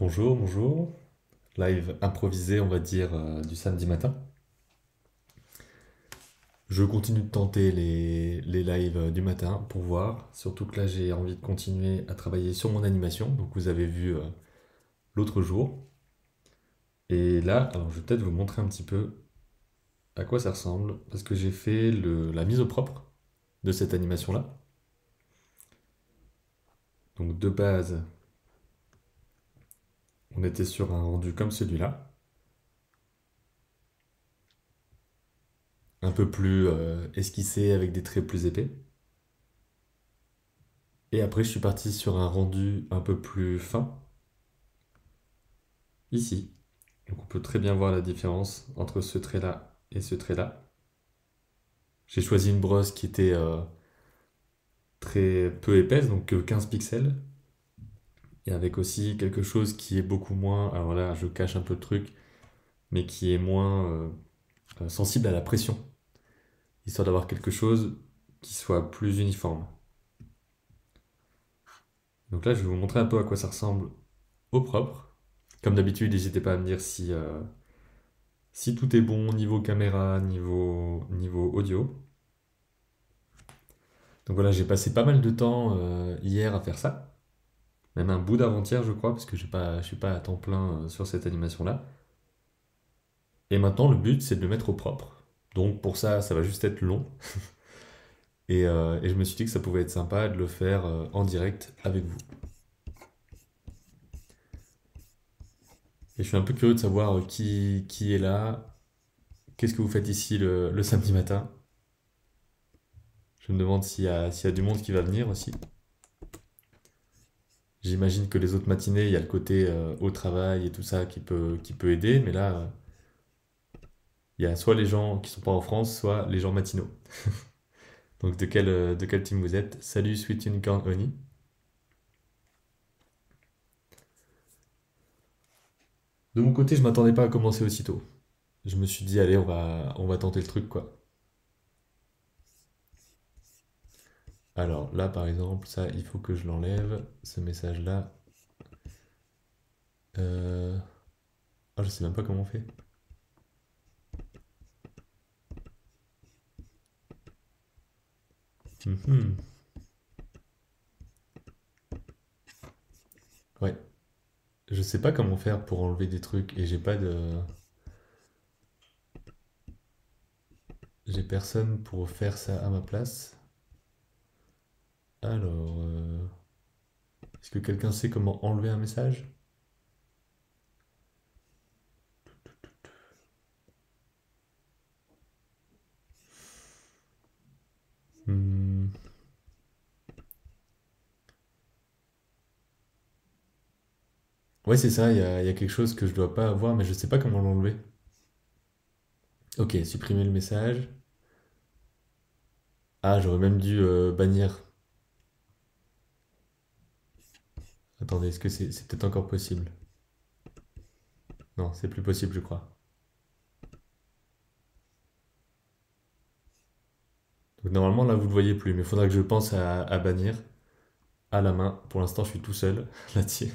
Bonjour, bonjour. Live improvisé, on va dire, du samedi matin. Je continue de tenter les lives du matin pour voir. Surtout que là, j'ai envie de continuer à travailler sur mon animation. Donc, vous avez vu l'autre jour. Et là, alors, je vais peut-être vous montrer un petit peu à quoi ça ressemble. Parce que j'ai fait la mise au propre de cette animation-là. Donc, de base, on était sur un rendu comme celui-là. Un peu plus esquissé avec des traits plus épais. Et après, je suis parti sur un rendu un peu plus fin, ici. Donc on peut très bien voir la différence entre ce trait-là et ce trait-là. J'ai choisi une brosse qui était très peu épaisse, donc 15 pixels. Et avec aussi quelque chose qui est beaucoup moins, alors là je cache un peu le truc, mais qui est moins sensible à la pression, histoire d'avoir quelque chose qui soit plus uniforme. Donc là je vais vous montrer un peu à quoi ça ressemble au propre. Comme d'habitude, n'hésitez pas à me dire si tout est bon niveau caméra, niveau audio. Donc voilà, j'ai passé pas mal de temps hier à faire ça. Même un bout d'avant-hier, je crois, parce que je suis pas à temps plein sur cette animation-là. Et maintenant, le but, c'est de le mettre au propre. Donc pour ça, ça va juste être long. Et je me suis dit que ça pouvait être sympa de le faire en direct avec vous. Et je suis un peu curieux de savoir qui est là, qu'est-ce que vous faites ici le samedi matin. Je me demande s'il y a du monde qui va venir aussi. J'imagine que les autres matinées, il y a le côté au travail et tout ça qui peut aider, mais là, il y a soit les gens qui sont pas en France, soit les gens matinaux. Donc de quel team vous êtes? Salut Sweet Unicorn Honey. De mon côté, je m'attendais pas à commencer aussitôt. Je me suis dit, allez, on va tenter le truc, quoi. Alors là, par exemple, ça, il faut que je l'enlève, ce message-là. Euh... Ah, je sais même pas comment on fait. Mhm. Ouais, je sais pas comment faire pour enlever des trucs et j'ai personne pour faire ça à ma place. Alors, est-ce que quelqu'un sait comment enlever un message? Hmm. Ouais, c'est ça, il y a quelque chose que je dois pas avoir, mais je sais pas comment l'enlever. Ok, supprimer le message. Ah, j'aurais même dû bannir. Attendez, est-ce que c'est peut-être encore possible? Non, c'est plus possible, je crois. Donc normalement, là, vous le voyez plus, mais il faudra que je pense à bannir à la main. Pour l'instant, je suis tout seul là-dessus.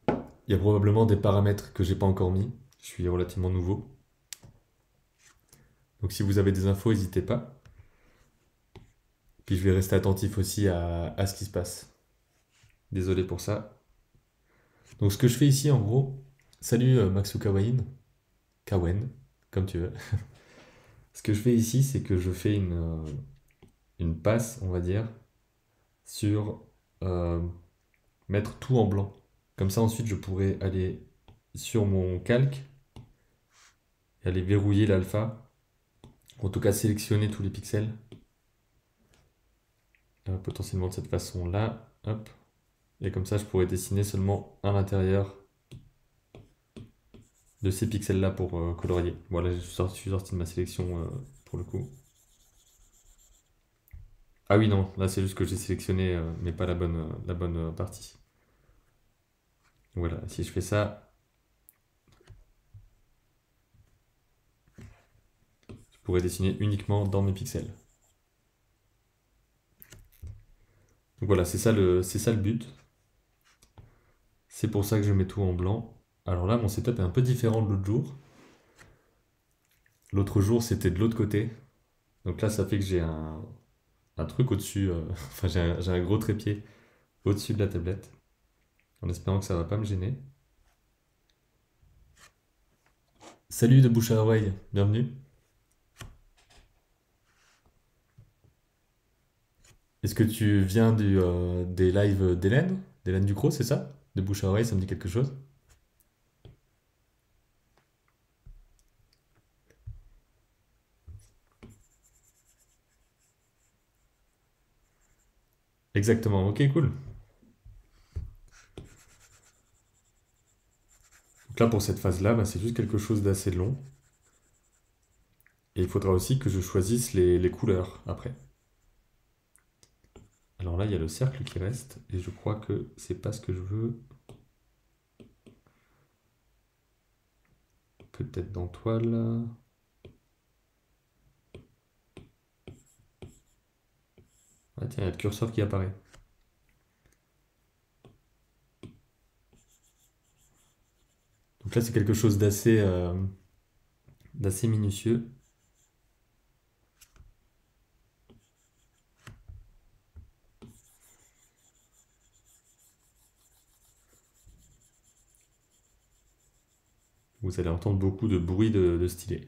Il y a probablement des paramètres que j'ai pas encore mis. Je suis relativement nouveau. Donc si vous avez des infos, n'hésitez pas. Puis je vais rester attentif aussi à ce qui se passe. Désolé pour ça. Donc ce que je fais ici, en gros, salut Maxu Kawain, Kawen, comme tu veux. Ce que je fais ici, c'est que je fais une passe, on va dire, sur euh, mettre tout en blanc. Comme ça, ensuite, je pourrais aller sur mon calque et aller verrouiller l'alpha. En tout cas, sélectionner tous les pixels. Potentiellement de cette façon-là. Hop. Et comme ça, je pourrais dessiner seulement à l'intérieur de ces pixels-là pour colorier. Voilà, je suis sorti de ma sélection pour le coup. Ah oui, non, là c'est juste que j'ai sélectionné, mais pas la bonne partie. Voilà, si je fais ça, je pourrais dessiner uniquement dans mes pixels. Donc voilà, c'est ça le but. C'est pour ça que je mets tout en blanc. Alors là, mon setup est un peu différent de l'autre jour. L'autre jour, c'était de l'autre côté. Donc là, ça fait que j'ai un truc au-dessus. Enfin, j'ai un gros trépied au-dessus de la tablette. En espérant que ça va pas me gêner. Salut de bouche à oreille, bienvenue. Est-ce que tu viens des lives d'Hélène? D'Hélène Ducrot, c'est ça? De bouche à oreille, ça me dit quelque chose? Exactement, ok, cool. Donc là, pour cette phase-là, bah, c'est juste quelque chose d'assez long. Et il faudra aussi que je choisisse les couleurs après. Alors là, il y a le cercle qui reste, et je crois que c'est pas ce que je veux. Peut-être dans toile. Ah tiens, il y a le curseur qui apparaît. Donc là, c'est quelque chose d'assez minutieux. Vous allez entendre beaucoup de bruit de stylet.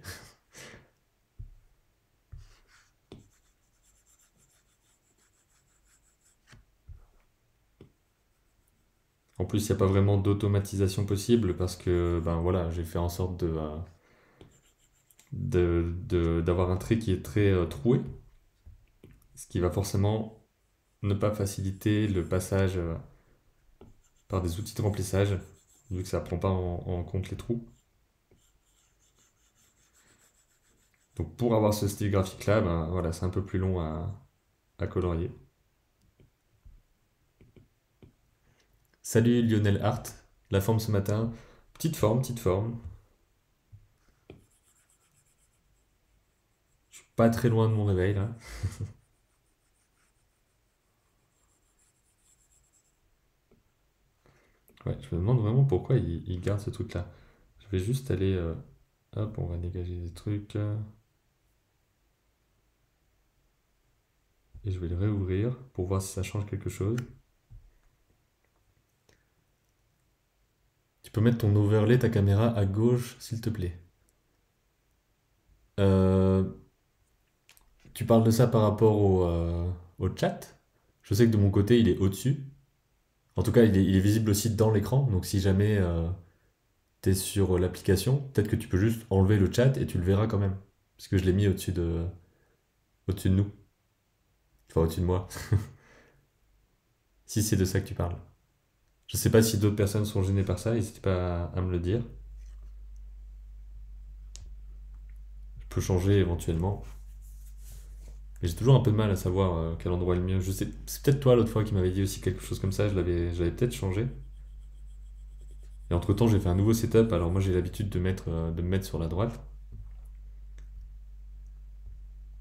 En plus, il n'y a pas vraiment d'automatisation possible parce que ben voilà, j'ai fait en sorte d'avoir un trait qui est très troué, ce qui va forcément ne pas faciliter le passage par des outils de remplissage, vu que ça ne prend pas en compte les trous. Donc pour avoir ce style graphique là, ben voilà, c'est un peu plus long à colorier. Salut Lionel Hart, la forme ce matin. Petite forme, petite forme. Je suis pas très loin de mon réveil là. Ouais, je me demande vraiment pourquoi il garde ce truc là. Je vais juste aller. Hop, on va dégager des trucs. Et je vais le réouvrir pour voir si ça change quelque chose. Tu peux mettre ton overlay, ta caméra à gauche, s'il te plaît. Euh, Tu parles de ça par rapport au chat? Je sais que de mon côté, il est au-dessus. En tout cas, il est visible aussi dans l'écran. Donc si jamais tu es sur l'application, peut-être que tu peux juste enlever le chat et tu le verras quand même. Parce que je l'ai mis au-dessus de nous. Enfin, au-dessus de moi. Si c'est de ça que tu parles. Je sais pas si d'autres personnes sont gênées par ça, n'hésitez pas à me le dire. Je peux changer éventuellement. Mais j'ai toujours un peu de mal à savoir quel endroit est le mieux. Je sais, c'est peut-être toi l'autre fois qui m'avais dit aussi quelque chose comme ça, je l'avais peut-être changé. Et entre-temps, j'ai fait un nouveau setup, alors moi j'ai l'habitude de me mettre sur la droite.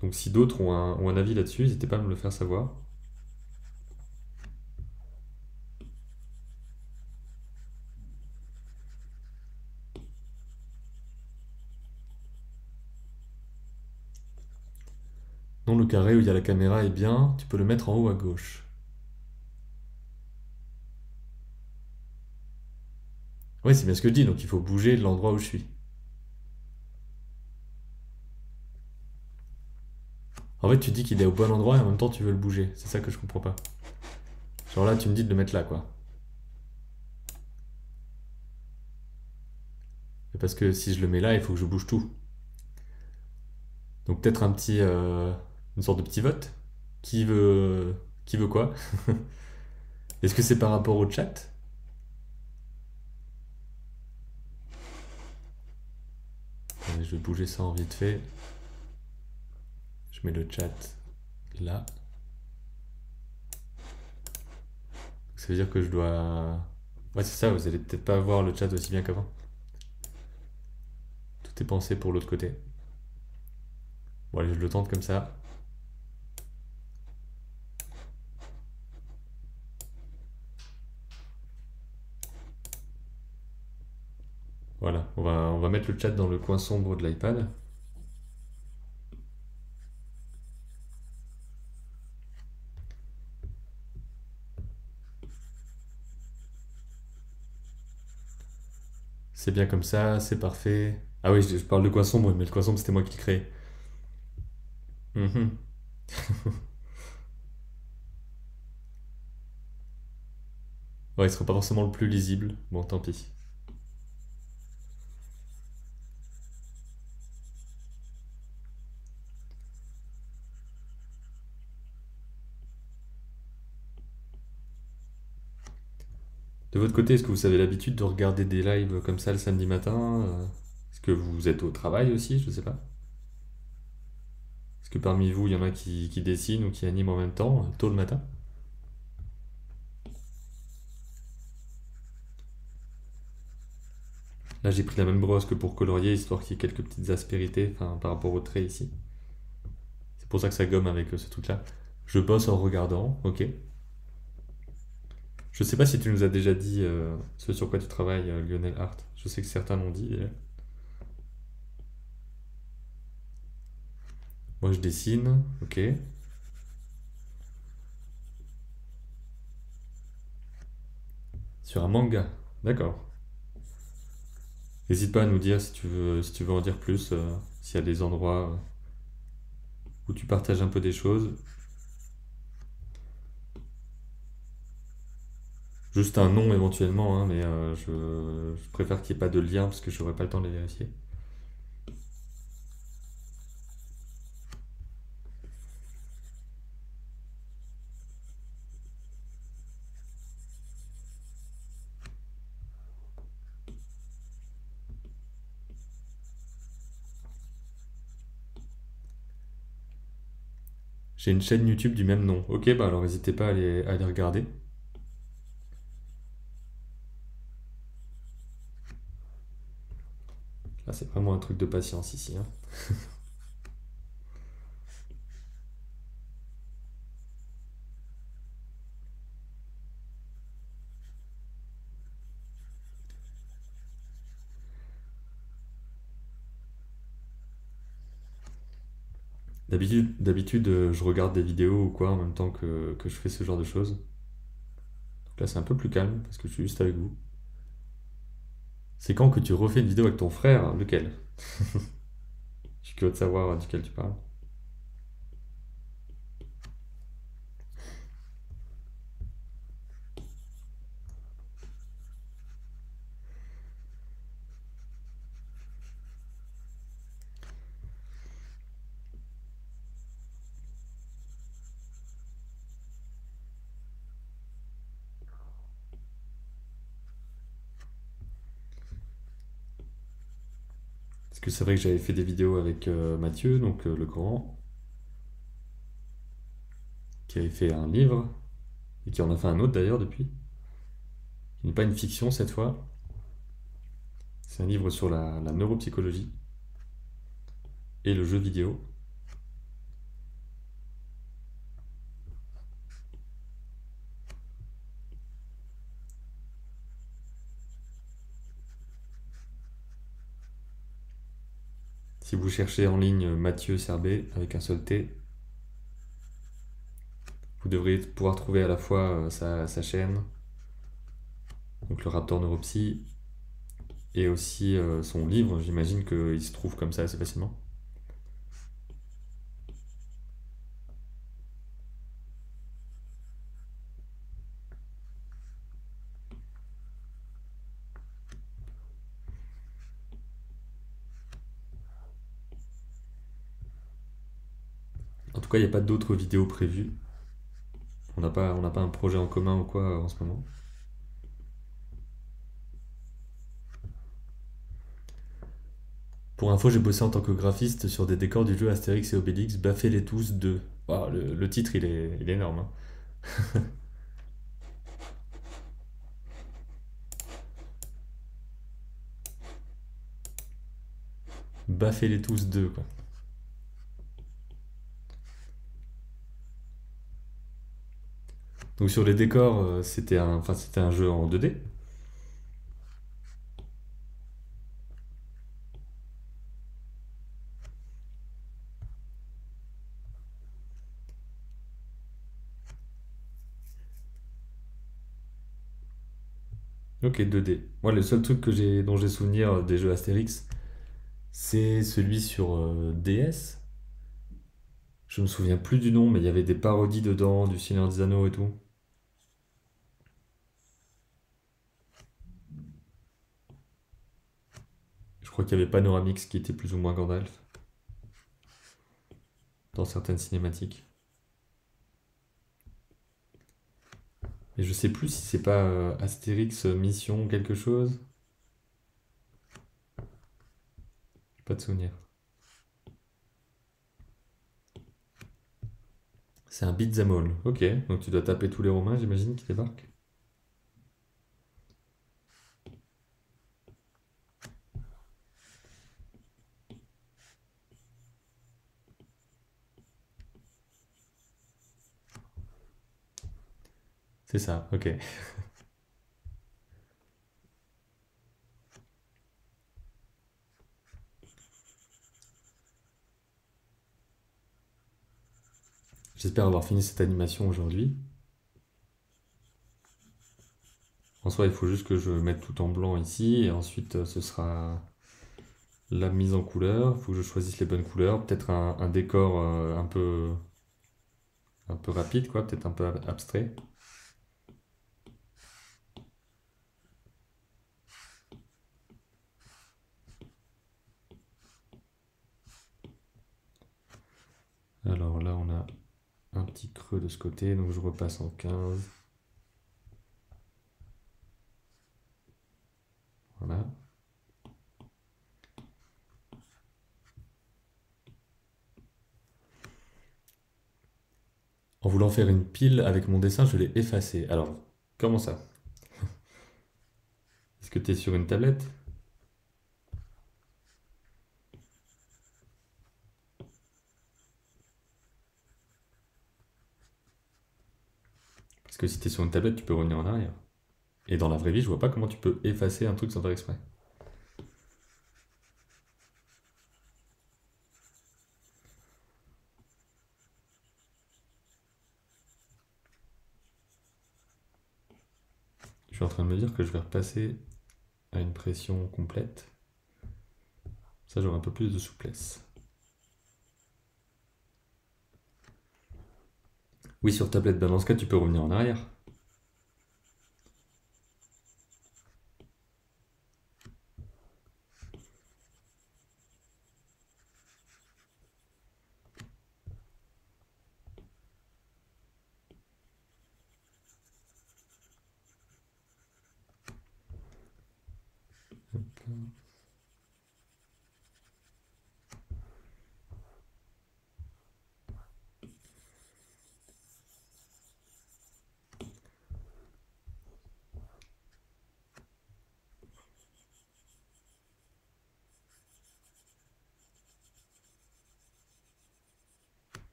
Donc si d'autres ont un avis là-dessus, n'hésitez pas à me le faire savoir. Non, le carré où il y a la caméra est bien, tu peux le mettre en haut à gauche. Oui, c'est bien ce que je dis, donc il faut bouger de l'endroit où je suis. En fait, tu dis qu'il est au bon endroit et en même temps tu veux le bouger. C'est ça que je comprends pas. Genre là, tu me dis de le mettre là, quoi. Et parce que si je le mets là, il faut que je bouge tout. Donc peut-être une sorte de petit vote. Qui veut, qui veut quoi? Est-ce que c'est par rapport au chat? Attendez, je vais bouger ça en vite fait. Je mets le chat là. Ça veut dire que je dois... Ouais, c'est ça, vous allez peut-être pas voir le chat aussi bien qu'avant. Tout est pensé pour l'autre côté. Bon, allez, je le tente comme ça. Voilà, on va mettre le chat dans le coin sombre de l'iPad. C'est bien comme ça, c'est parfait. Ah oui, je parle de coin sombre, mais le coin sombre, c'était moi qui le créé. Mhm. Ouais, il sera pas forcément le plus lisible. Bon, tant pis. De votre côté, est-ce que vous avez l'habitude de regarder des lives comme ça le samedi matin? Est-ce que vous êtes au travail aussi? Je sais pas. Est-ce que parmi vous, il y en a qui dessinent ou qui animent en même temps, tôt le matin? Là, j'ai pris la même brosse que pour colorier, histoire qu'il y ait quelques petites aspérités, enfin, par rapport au trait ici. C'est pour ça que ça gomme avec ce truc-là. Je bosse en regardant, ok. Je sais pas si tu nous as déjà dit ce sur quoi tu travailles, Lionel Hart. Je sais que certains l'ont dit. Moi, je dessine, ok. Sur un manga, d'accord. N'hésite pas à nous dire si tu veux en dire plus, s'il y a des endroits où tu partages un peu des choses. Juste un nom éventuellement, hein, mais je préfère qu'il n'y ait pas de lien parce que je n'aurai pas le temps de les vérifier. J'ai une chaîne YouTube du même nom. Ok, bah alors n'hésitez pas à les regarder. Là, c'est vraiment un truc de patience ici, hein. D'habitude, je regarde des vidéos ou quoi en même temps que je fais ce genre de choses. Donc là, c'est un peu plus calme parce que je suis juste avec vous. C'est quand que tu refais une vidéo avec ton frère? Lequel? Je suis curieux de savoir duquel tu parles. Parce que c'est vrai que j'avais fait des vidéos avec Mathieu, donc le grand, qui avait fait un livre, et qui en a fait un autre d'ailleurs depuis. Il n'est pas une fiction cette fois, c'est un livre sur la neuropsychologie et le jeu vidéo. Si vous cherchez en ligne Mathieu Serbet avec un seul T, vous devriez pouvoir trouver à la fois sa chaîne, donc le Raptor Neuropsy, et aussi son livre. J'imagine qu'il se trouve comme ça assez facilement. En tout cas, il n'y a pas d'autres vidéos prévues. On n'a pas un projet en commun ou quoi en ce moment. Pour info, j'ai bossé en tant que graphiste sur des décors du jeu Astérix et Obélix, Baffez les tous 2. Ah, le titre, il est énorme, hein. Baffez les tous 2, quoi. Donc sur les décors, c'était un jeu en 2D. Ok, 2D. Moi, le seul truc dont j'ai souvenir des jeux Astérix, c'est celui sur DS. Je me souviens plus du nom, mais il y avait des parodies dedans, du Seigneur des Anneaux et tout. Je crois qu'il y avait Panoramix qui était plus ou moins Gandalf dans certaines cinématiques. Et je sais plus si c'est pas Astérix Mission quelque chose. J'ai pas de souvenir. C'est un beat'em all. Ok, donc tu dois taper tous les Romains, j'imagine, qui débarquent. C'est ça, ok. J'espère avoir fini cette animation aujourd'hui. En soi, il faut juste que je mette tout en blanc ici, et ensuite ce sera la mise en couleur. Il faut que je choisisse les bonnes couleurs. Peut-être un décor un peu rapide, quoi, peut-être un peu abstrait. Alors là, on a un petit creux de ce côté, donc je repasse en 15. Voilà. En voulant faire une pile avec mon dessin, je l'ai effacé. Alors, comment ça? Est-ce que tu es sur une tablette? Parce que si tu es sur une tablette, tu peux revenir en arrière. Et dans la vraie vie, je vois pas comment tu peux effacer un truc sans faire exprès. Je suis en train de me dire que je vais repasser à une pression complète. Ça, j'aurai un peu plus de souplesse. Oui, sur tablette, ben dans ce cas, tu peux revenir en arrière.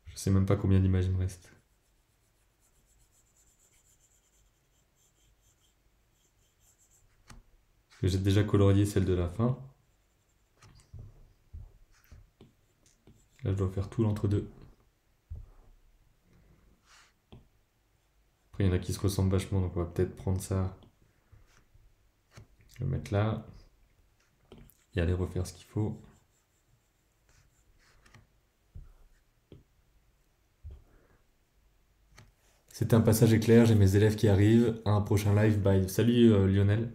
Je sais même pas combien d'images il me reste. Parce que j'ai déjà colorié celle de la fin. Là, je dois faire tout l'entre-deux. Après, il y en a qui se ressemblent vachement, donc on va peut-être prendre ça, le mettre là, et aller refaire ce qu'il faut. C'était un passage éclair, j'ai mes élèves qui arrivent. Un prochain live, bye. Salut Lionel.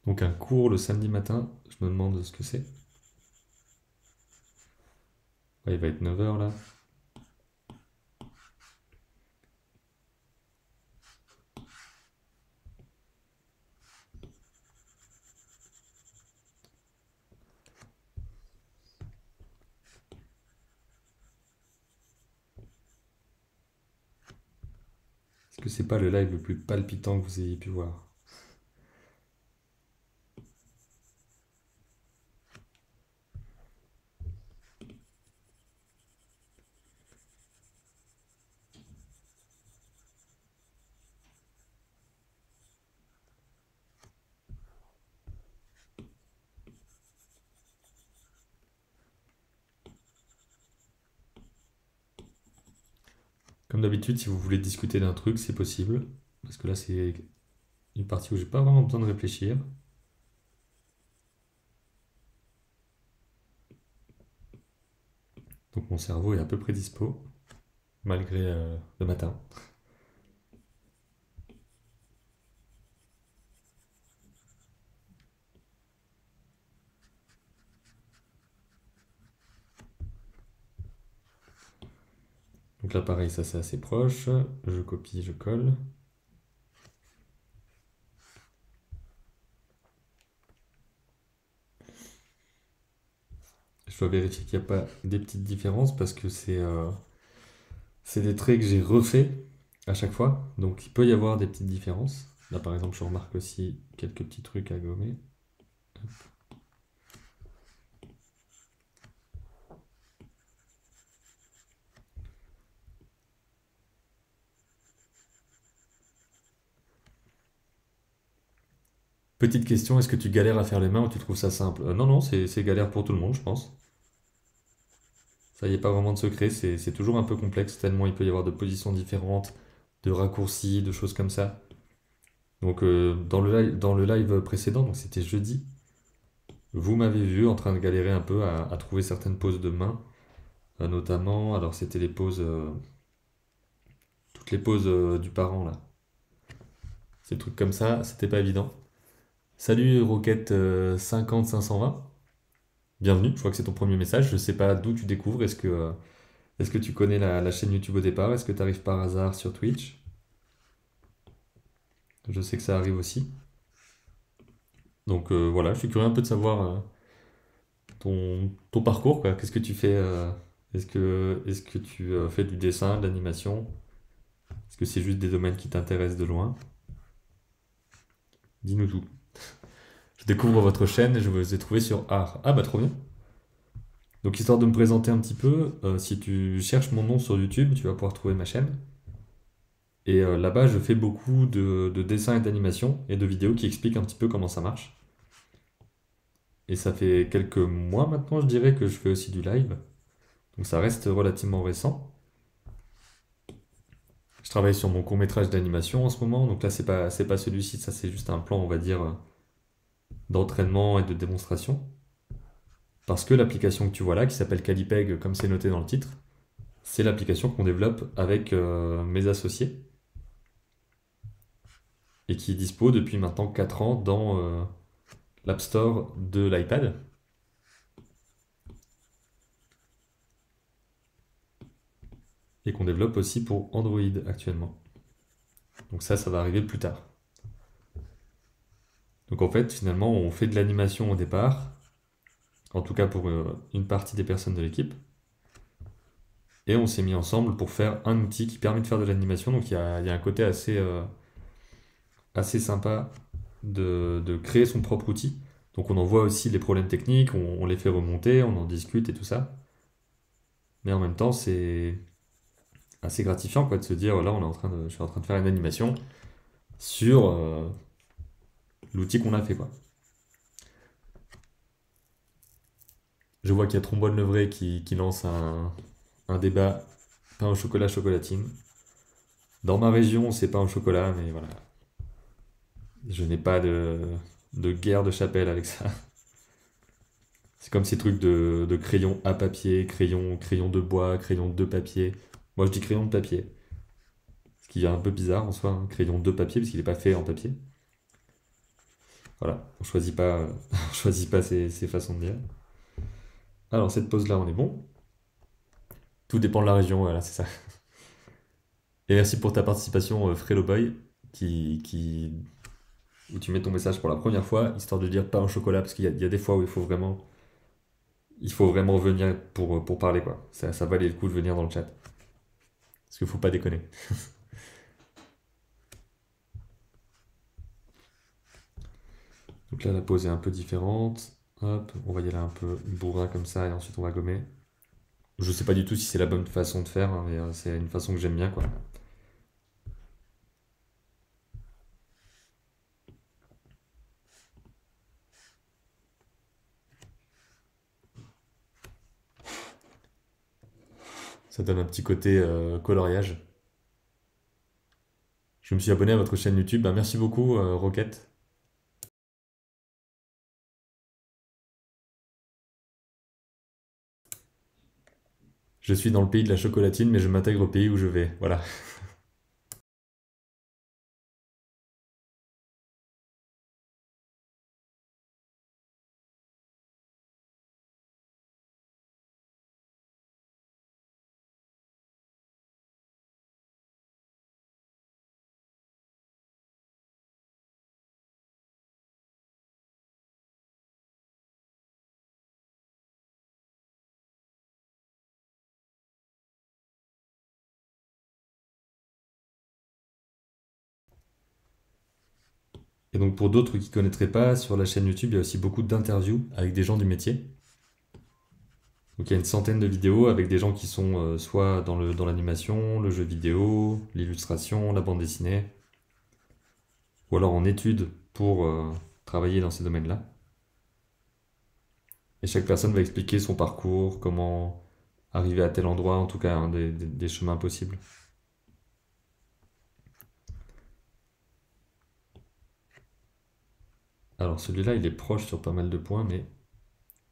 Donc un cours le samedi matin, je me demande ce que c'est. Ouais, il va être 9 h là. Est-ce que c'est pas le live le plus palpitant que vous ayez pu voir? Comme d'habitude, si vous voulez discuter d'un truc, c'est possible. Parce que là, c'est une partie où j'ai pas vraiment besoin de réfléchir. Donc mon cerveau est à peu près dispo, malgré le matin. Donc là, pareil, ça c'est assez proche. Je copie, je colle. Je dois vérifier qu'il n'y a pas des petites différences parce que c'est des traits que j'ai refaits à chaque fois. Donc il peut y avoir des petites différences. Là, par exemple, je remarque aussi quelques petits trucs à gommer. Petite question, est-ce que tu galères à faire les mains ou tu trouves ça simple? Non, non, c'est galère pour tout le monde, je pense. Ça y est, pas vraiment de secret, c'est toujours un peu complexe, tellement il peut y avoir de positions différentes, de raccourcis, de choses comme ça. Donc dans le live précédent, donc c'était jeudi, vous m'avez vu en train de galérer un peu à trouver certaines poses de main, notamment, alors c'était les poses, toutes les poses du parent là. Ces trucs comme ça, c'était pas évident. Salut Rocket 50520, bienvenue, je crois que c'est ton premier message, je sais pas d'où tu découvres, est-ce que tu connais la chaîne YouTube au départ, est-ce que tu arrives par hasard sur Twitch? Je sais que ça arrive aussi. Donc voilà, je suis curieux un peu de savoir ton parcours, quoi. Qu'est-ce que tu fais est-ce que tu fais du dessin, de l'animation? Est-ce que c'est juste des domaines qui t'intéressent de loin? Dis-nous tout. Je découvre votre chaîne et je vous ai trouvé sur Art. Ah bah trop bien. Donc histoire de me présenter un petit peu, si tu cherches mon nom sur YouTube, tu vas pouvoir trouver ma chaîne. Et là-bas, je fais beaucoup de dessins et d'animation et de vidéos qui expliquent un petit peu comment ça marche. Et ça fait quelques mois maintenant, je dirais, que je fais aussi du live. Donc ça reste relativement récent. Je travaille sur mon court-métrage d'animation en ce moment. Donc là, c'est pas celui-ci, ça c'est juste un plan, on va dire, d'entraînement et de démonstration. Parce que l'application que tu vois là, qui s'appelle Calipeg, comme c'est noté dans le titre, c'est l'application qu'on développe avec mes associés et qui est dispo depuis maintenant 4 ans dans l'App Store de l'iPad. Et qu'on développe aussi pour Android actuellement. Donc ça va arriver plus tard. Donc en fait, finalement, on fait de l'animation au départ, en tout cas pour une partie des personnes de l'équipe, et on s'est mis ensemble pour faire un outil qui permet de faire de l'animation. Donc il y a un côté assez sympa de créer son propre outil. Donc on en voit aussi les problèmes techniques, on les fait remonter, on en discute et tout ça. Mais en même temps, c'est assez gratifiant quoi, de se dire, là, je suis en train de faire une animation sur l'outil qu'on a fait, quoi. Je vois qu'il y a Trombone Levré qui lance un débat pain au chocolat chocolatine. Dans ma région, c'est pain au chocolat, mais voilà. Je n'ai pas de guerre de chapelle avec ça. C'est comme ces trucs de crayon à papier, crayon de bois, crayon de papier. Moi, je dis crayon de papier. Ce qui est un peu bizarre en soi, hein, crayon de papier, parce qu'il n'est pas fait en papier. Voilà, on choisit pas, on choisit pas ces façons de dire. Alors, cette pause-là, on est bon. Tout dépend de la région, voilà, c'est ça. Et merci pour ta participation, Frelo Boy, où tu mets ton message pour la première fois, histoire de dire pas un chocolat, parce qu'il y a des fois où il faut vraiment venir pour parler, quoi. Ça valait le coup de venir dans le chat. Parce qu'il faut pas déconner. Donc là, la pose est un peu différente. Hop, on va y aller un peu bourrin comme ça, et ensuite on va gommer. Je sais pas du tout si c'est la bonne façon de faire, hein, mais c'est une façon que j'aime bien, quoi. Ça donne un petit côté coloriage. Je me suis abonné à votre chaîne YouTube. Ben, merci beaucoup, Roquette. Je suis dans le pays de la chocolatine, mais je m'intègre au pays où je vais. Voilà. Et donc pour d'autres qui ne connaîtraient pas, sur la chaîne YouTube, il y a aussi beaucoup d'interviews avec des gens du métier. Donc il y a une centaine de vidéos avec des gens qui sont soit dans l'animation, le jeu vidéo, l'illustration, la bande dessinée, ou alors en études pour travailler dans ces domaines-là. Et chaque personne va expliquer son parcours, comment arriver à tel endroit, en tout cas hein, des chemins possibles. Alors celui-là, il est proche sur pas mal de points, mais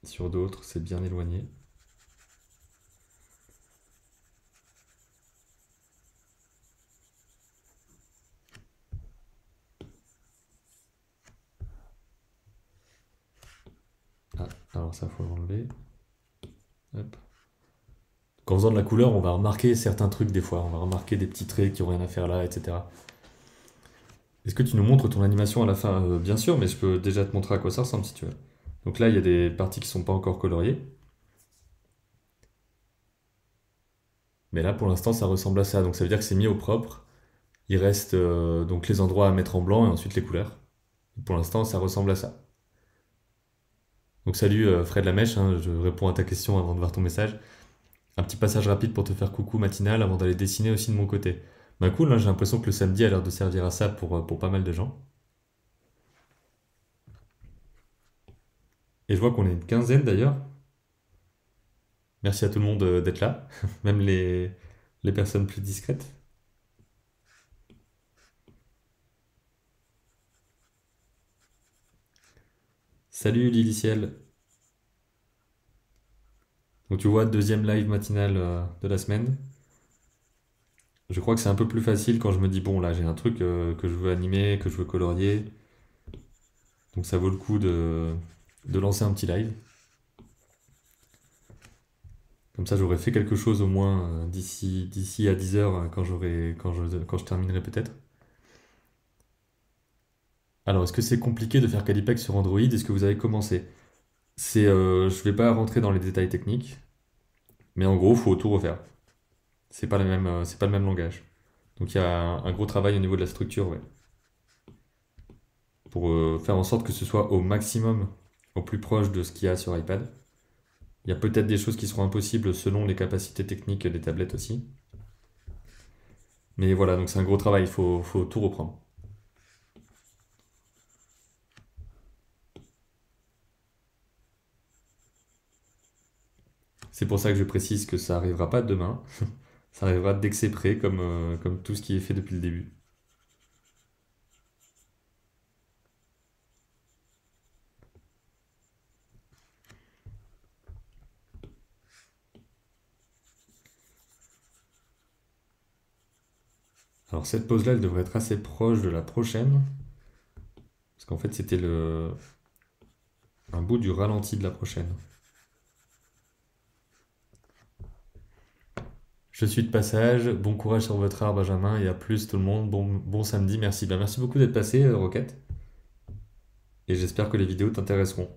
sur d'autres, c'est bien éloigné. Ah, alors ça, faut l'enlever. Hop. En faisant de la couleur, on va remarquer certains trucs des fois. On va remarquer des petits traits qui n'ont rien à faire là, etc. Est-ce que tu nous montres ton animation à la fin? Bien sûr, mais je peux déjà te montrer à quoi ça ressemble si tu veux. Donc là, il y a des parties qui sont pas encore coloriées. Mais là, pour l'instant, ça ressemble à ça. Donc ça veut dire que c'est mis au propre. Il reste donc les endroits à mettre en blanc et ensuite les couleurs. Pour l'instant, ça ressemble à ça. Donc salut Fred Lamèche, hein, je réponds à ta question avant de voir ton message. Un petit passage rapide pour te faire coucou matinal avant d'aller dessiner aussi de mon côté. Bah cool, hein, j'ai l'impression que le samedi a l'air de servir à ça pour pas mal de gens. Et je vois qu'on est une quinzaine d'ailleurs. Merci à tout le monde d'être là, même les personnes plus discrètes. Salut Liliciel. Donc tu vois, deuxième live matinal de la semaine. Je crois que c'est un peu plus facile quand je me dis, bon là j'ai un truc que je veux animer, que je veux colorier. Donc ça vaut le coup de lancer un petit live. Comme ça j'aurai fait quelque chose au moins d'ici à 10 heures quand je terminerai peut-être. Alors est-ce que c'est compliqué de faire Calipex sur Android? Est-ce que vous avez commencé? Je vais pas rentrer dans les détails techniques, mais en gros faut tout refaire. C'est pas le même langage. Donc il y a un gros travail au niveau de la structure, ouais. Pour faire en sorte que ce soit au maximum, au plus proche de ce qu'il y a sur iPad. Il y a peut-être des choses qui seront impossibles selon les capacités techniques des tablettes aussi. Mais voilà, donc c'est un gros travail, faut tout reprendre. C'est pour ça que je précise que ça arrivera pas demain, ça arrivera dès que c'est prêt, comme tout ce qui est fait depuis le début. Alors cette pause-là, elle devrait être assez proche de la prochaine, parce qu'en fait c'était un bout du ralenti de la prochaine. Je suis de passage, bon courage sur votre art Benjamin, et à plus tout le monde, bon samedi, merci. Ben, merci beaucoup d'être passé, Roquette, et j'espère que les vidéos t'intéresseront.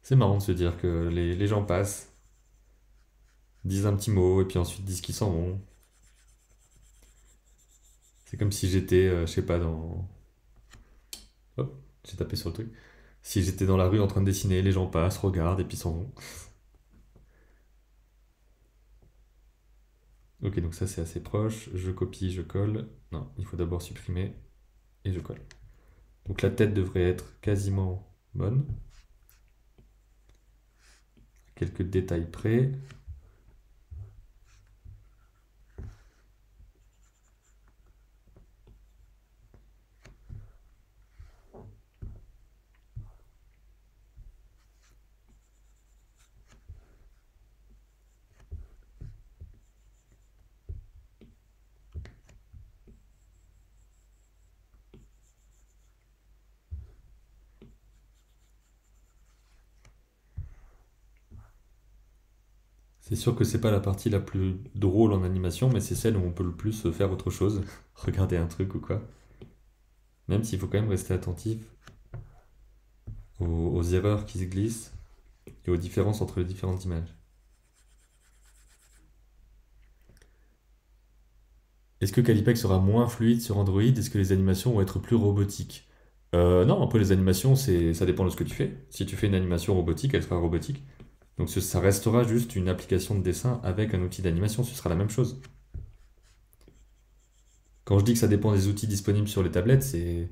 C'est marrant de se dire que les gens passent, disent un petit mot, et puis ensuite disent qu'ils s'en vont. C'est comme si j'étais, je sais pas, dans... Hop, j'ai tapé sur le truc. Si j'étais dans la rue en train de dessiner, les gens passent, regardent, et puis s'en vont. Ok, donc ça c'est assez proche. Je copie, je colle. Non, il faut d'abord supprimer, et je colle. Donc la tête devrait être quasiment bonne. quelques détails près. C'est sûr que c'est pas la partie la plus drôle en animation, mais c'est celle où on peut le plus faire autre chose, regarder un truc ou quoi. Même s'il faut quand même rester attentif aux erreurs qui se glissent et aux différences entre les différentes images. Est-ce que Calipex sera moins fluide sur Android? Est-ce que les animations vont être plus robotiques? Non, un peu les animations, ça dépend de ce que tu fais. Si tu fais une animation robotique, elle sera robotique. Donc ça restera juste une application de dessin avec un outil d'animation, ce sera la même chose. Quand je dis que ça dépend des outils disponibles sur les tablettes, c'est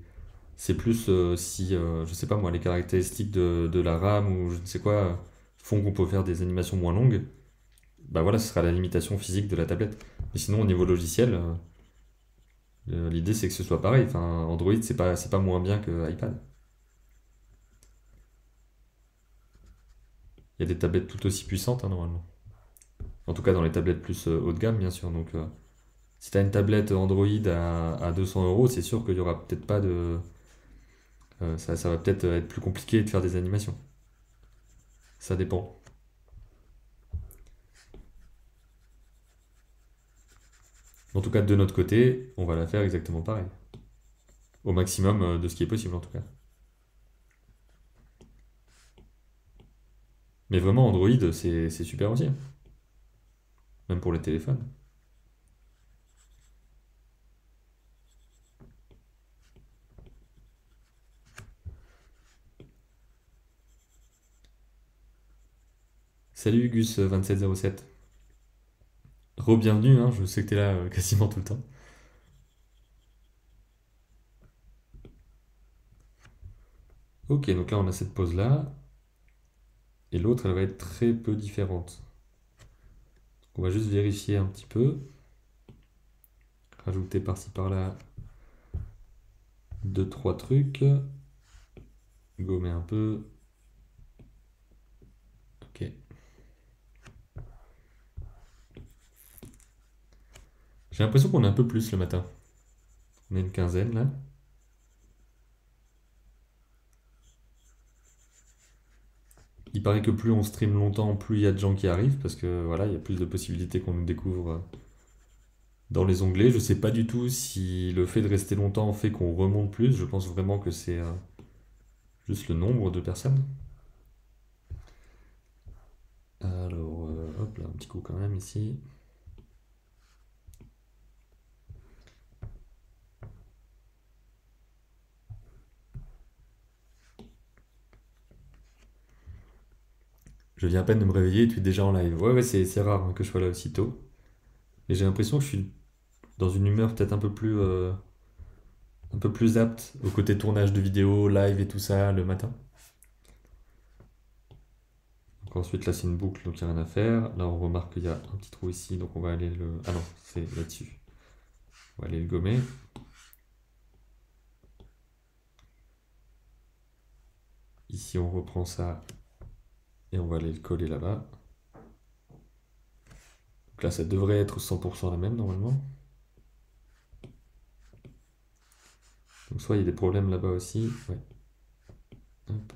plus si, je sais pas moi, les caractéristiques de la RAM ou je ne sais quoi font qu'on peut faire des animations moins longues, bah voilà, ce sera la limitation physique de la tablette. Mais sinon, au niveau logiciel, l'idée c'est que ce soit pareil. Enfin, Android, c'est pas moins bien que iPad. Il y a des tablettes tout aussi puissantes, hein, normalement. En tout cas, dans les tablettes plus haut de gamme, bien sûr. Donc, si tu as une tablette Android à 200 euros, c'est sûr qu'il y aura peut-être pas de. Ça va peut-être être plus compliqué de faire des animations. Ça dépend. En tout cas, de notre côté, on va la faire exactement pareil. Au maximum de ce qui est possible, en tout cas. Mais vraiment, Android, c'est super aussi, hein. Même pour les téléphones. Salut Gus2707. Re-bienvenue, hein, je sais que t'es là quasiment tout le temps. Ok, donc là on a cette pause-là. Et l'autre, elle va être très peu différente. On va juste vérifier un petit peu. Rajouter par-ci par-là deux, trois trucs. Gommer un peu. Ok. J'ai l'impression qu'on est un peu plus le matin. On est une quinzaine là. Il paraît que plus on stream longtemps, plus il y a de gens qui arrivent, parce que voilà, il y a plus de possibilités qu'on nous découvre dans les onglets. Je sais pas du tout si le fait de rester longtemps fait qu'on remonte plus. Je pense vraiment que c'est juste le nombre de personnes. Alors, hop là, un petit coup quand même ici. Je viens à peine de me réveiller et tu es déjà en live. Ouais, ouais, c'est rare hein, que je sois là aussitôt. Et j'ai l'impression que je suis dans une humeur peut-être un peu plus apte au côté tournage de vidéos, live et tout ça le matin. Donc ensuite, là, c'est une boucle, donc il n'y a rien à faire. Là, on remarque qu'il y a un petit trou ici, donc on va aller le... Ah non, c'est là-dessus. On va aller le gommer. Ici, on reprend ça et on va aller le coller là-bas. Donc là, ça devrait être 100% la même normalement. Donc soit il y a des problèmes là-bas aussi. Ouais. Hop.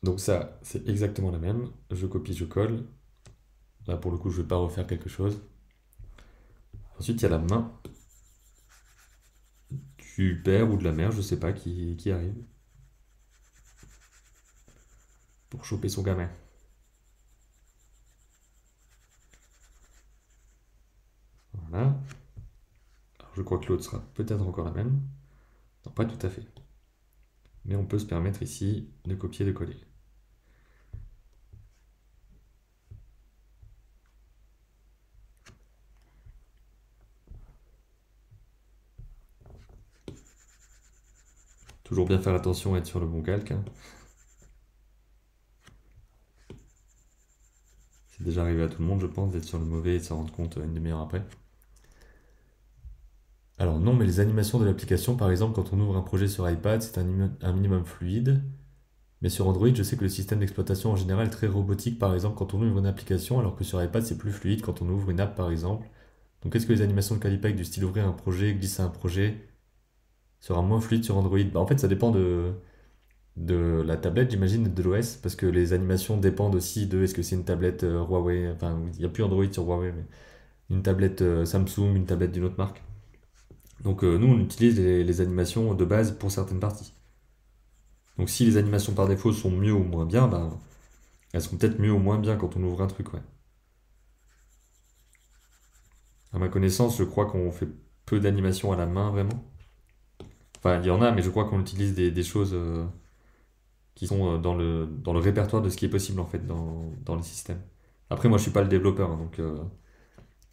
Donc ça, c'est exactement la même. Je copie, je colle. Là, pour le coup, je ne vais pas refaire quelque chose. Ensuite, il y a la main du père ou de la mère, je sais pas, qui arrive pour choper son gamin. je crois que l'autre sera peut-être encore la même. Non, pas tout à fait. Mais on peut se permettre ici de copier, de coller. Toujours bien faire attention à être sur le bon calque, hein. C'est déjà arrivé à tout le monde, je pense, d'être sur le mauvais et de s'en rendre compte une demi-heure après. Alors non, mais les animations de l'application, par exemple, quand on ouvre un projet sur iPad, c'est un minimum fluide. Mais sur Android, je sais que le système d'exploitation en général est très robotique, par exemple, quand on ouvre une application, alors que sur iPad, c'est plus fluide quand on ouvre une app, par exemple. Donc est-ce que les animations de Calipac du style ouvrir un projet, glisser un projet, sera moins fluide sur Android? Bah, en fait, ça dépend de la tablette, j'imagine, et de l'OS, parce que les animations dépendent aussi de est-ce que c'est une tablette Huawei, enfin, il n'y a plus Android sur Huawei, mais une tablette Samsung, une tablette d'une autre marque. Donc nous, on utilise les animations de base pour certaines parties. Donc si les animations par défaut sont mieux ou moins bien, ben, elles seront peut-être mieux ou moins bien quand on ouvre un truc, ouais. À ma connaissance, je crois qu'on fait peu d'animations à la main, vraiment. Enfin, il y en a, mais je crois qu'on utilise des choses qui sont dans le répertoire de ce qui est possible, en fait, dans le système. Après, moi, je suis pas le développeur, hein, donc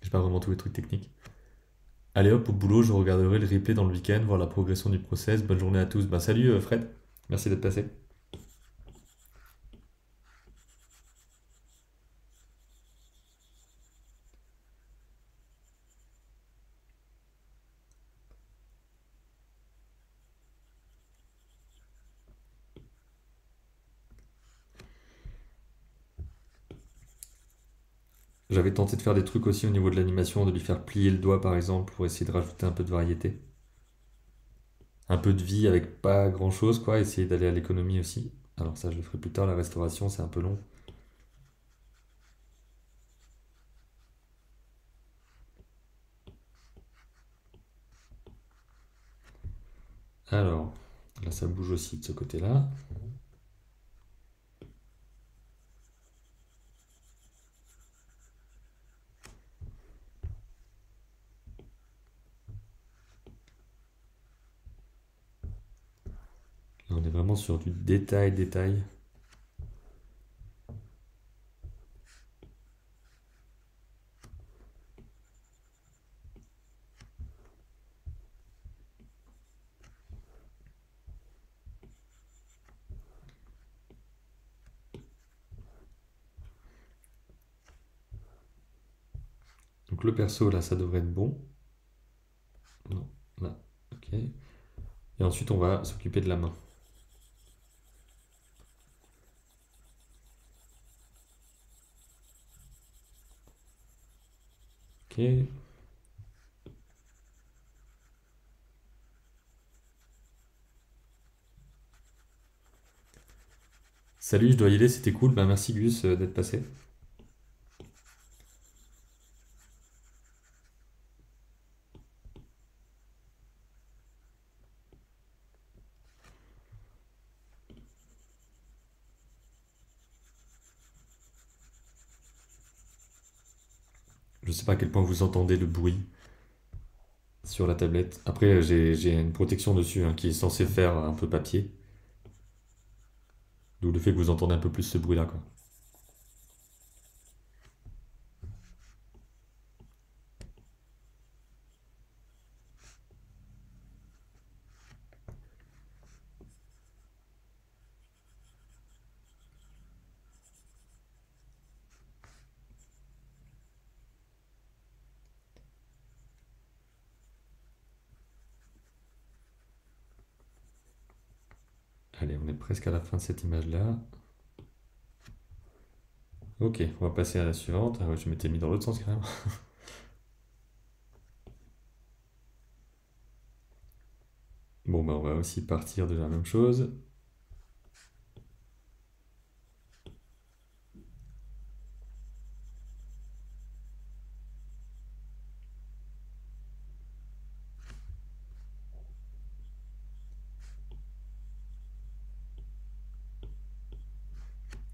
j'ai pas vraiment tous les trucs techniques. Allez hop, au boulot, je regarderai le replay dans le week-end, voir la progression du process. Bonne journée à tous. Ben, salut Fred, merci d'être passé. J'avais tenté de faire des trucs aussi au niveau de l'animation, de lui faire plier le doigt par exemple, pour essayer de rajouter un peu de variété. Un peu de vie avec pas grand chose, quoi, essayer d'aller à l'économie aussi. Alors ça, je le ferai plus tard, la restauration, c'est un peu long. Alors, là, ça bouge aussi de ce côté-là. Là, on est vraiment sur du détail, détail. Donc le perso, là, ça devrait être bon. Non, là, ok. Et ensuite, on va s'occuper de la main. Ok. Salut, je dois y aller, c'était cool. Bah, merci Gus d'être passé. Je sais pas à quel point vous entendez le bruit sur la tablette. Après, j'ai une protection dessus hein, qui est censée faire un peu papier. D'où le fait que vous entendez un peu plus ce bruit-là, quoi. Allez, on est presque à la fin de cette image-là. Ok, on va passer à la suivante. Ah ouais, je m'étais mis dans l'autre sens carrément. Bon, bah on va aussi partir de la même chose.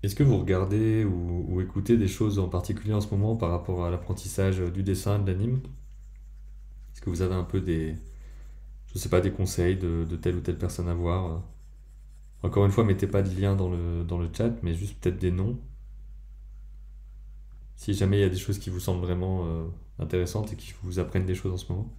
Est-ce que vous regardez ou écoutez des choses en particulier en ce moment par rapport à l'apprentissage du dessin, de l'anime? Est-ce que vous avez un peu je sais pas, des conseils de telle ou telle personne à voir Encore une fois, mettez pas de lien dans le chat, mais juste peut-être des noms. Si jamais il y a des choses qui vous semblent vraiment intéressantes et qui vous apprennent des choses en ce moment.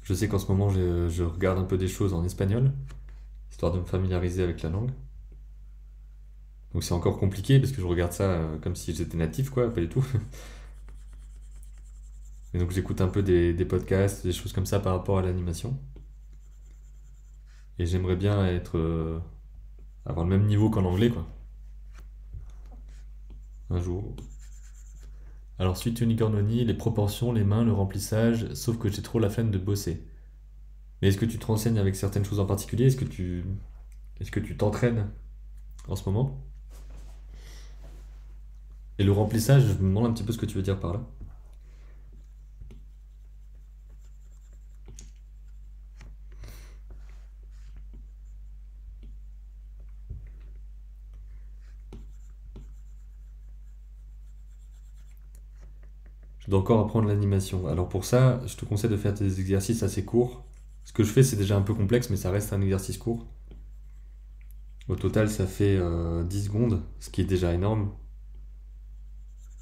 Je sais qu'en ce moment, je regarde un peu des choses en espagnol, histoire de me familiariser avec la langue. Donc c'est encore compliqué parce que je regarde ça comme si j'étais natif, quoi, pas du tout. Et donc j'écoute un peu des podcasts, des choses comme ça par rapport à l'animation. Et j'aimerais bien avoir le même niveau qu'en anglais, quoi, un jour. Alors suite Unicornoni, les proportions, les mains, le remplissage, sauf que j'ai trop la flemme de bosser. Mais est-ce que tu te renseignes avec certaines choses en particulier? Est-ce que tu t'entraînes en ce moment? Et le remplissage, je me demande un petit peu ce que tu veux dire par là. Je dois encore apprendre l'animation. Alors pour ça, je te conseille de faire des exercices assez courts. Ce que je fais, c'est déjà un peu complexe, mais ça reste un exercice court. Au total, ça fait 10 secondes, ce qui est déjà énorme.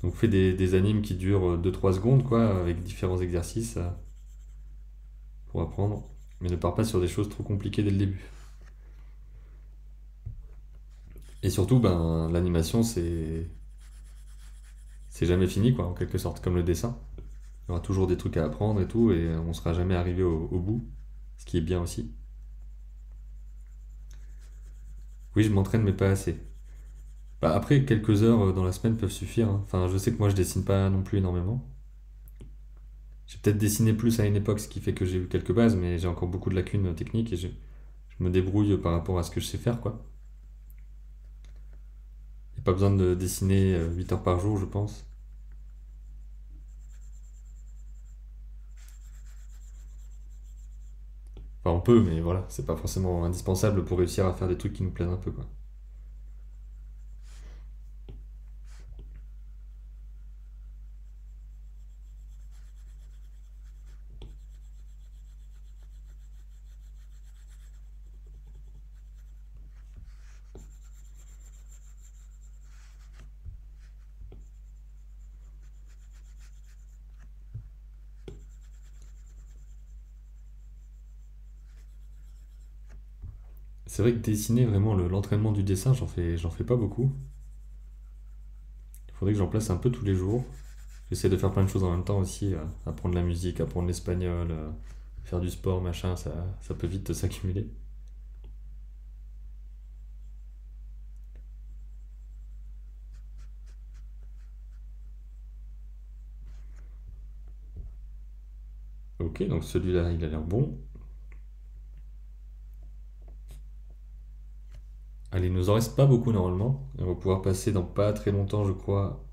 Donc fais des animes qui durent 2-3 secondes, quoi, avec différents exercices pour apprendre. Mais ne pars pas sur des choses trop compliquées dès le début. Et surtout, ben, l'animation, c'est jamais fini, quoi, en quelque sorte, comme le dessin. Il y aura toujours des trucs à apprendre et tout, et on sera jamais arrivé au bout, ce qui est bien aussi. Oui, je m'entraîne, mais pas assez. Bah, après, quelques heures dans la semaine peuvent suffire, hein. Enfin, je sais que moi, je dessine pas non plus énormément. J'ai peut-être dessiné plus à une époque, ce qui fait que j'ai eu quelques bases, mais j'ai encore beaucoup de lacunes techniques et je me débrouille par rapport à ce que je sais faire, quoi. Il n'y a pas besoin de dessiner 8 heures par jour, je pense. Enfin, on peut, mais voilà, c'est pas forcément indispensable pour réussir à faire des trucs qui nous plaisent un peu, quoi. C'est vrai que dessiner, vraiment, l'entraînement du dessin, j'en fais pas beaucoup. Il faudrait que j'en place un peu tous les jours. J'essaie de faire plein de choses en même temps aussi, apprendre la musique, apprendre l'espagnol, faire du sport, machin, ça peut vite s'accumuler. Ok, donc celui-là, il a l'air bon. Allez, il nous en reste pas beaucoup normalement. On va pouvoir passer dans pas très longtemps, je crois.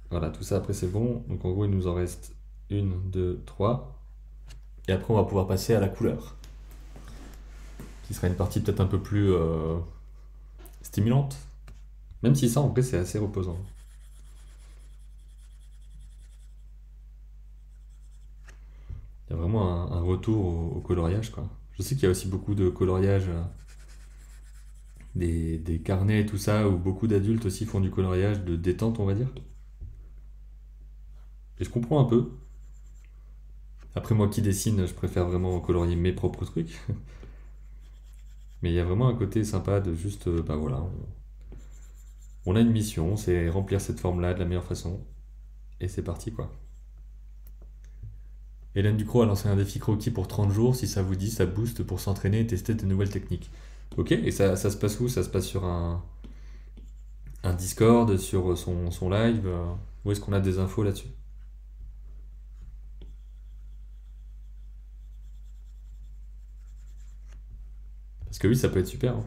Voilà, tout ça après c'est bon. Donc en gros, il nous en reste une, deux, trois. Et après, on va pouvoir passer à la couleur, qui sera une partie peut-être un peu plus stimulante. Même si ça, en vrai, c'est assez reposant. Il y a vraiment un retour au coloriage, quoi. Je sais qu'il y a aussi beaucoup de coloriage, des carnets et tout ça, où beaucoup d'adultes aussi font du coloriage de détente, on va dire. Et je comprends un peu. Après, moi qui dessine, je préfère vraiment colorier mes propres trucs. Mais il y a vraiment un côté sympa de juste, bah voilà, on a une mission, c'est remplir cette forme-là de la meilleure façon. Et c'est parti, quoi. Hélène Ducrot a lancé un défi croquis pour 30 jours. Si ça vous dit, ça booste pour s'entraîner et tester de nouvelles techniques. Ok, et ça se passe où? Ça se passe sur un Discord, sur son live? Où est-ce qu'on a des infos là-dessus? Parce que oui, ça peut être super, hein.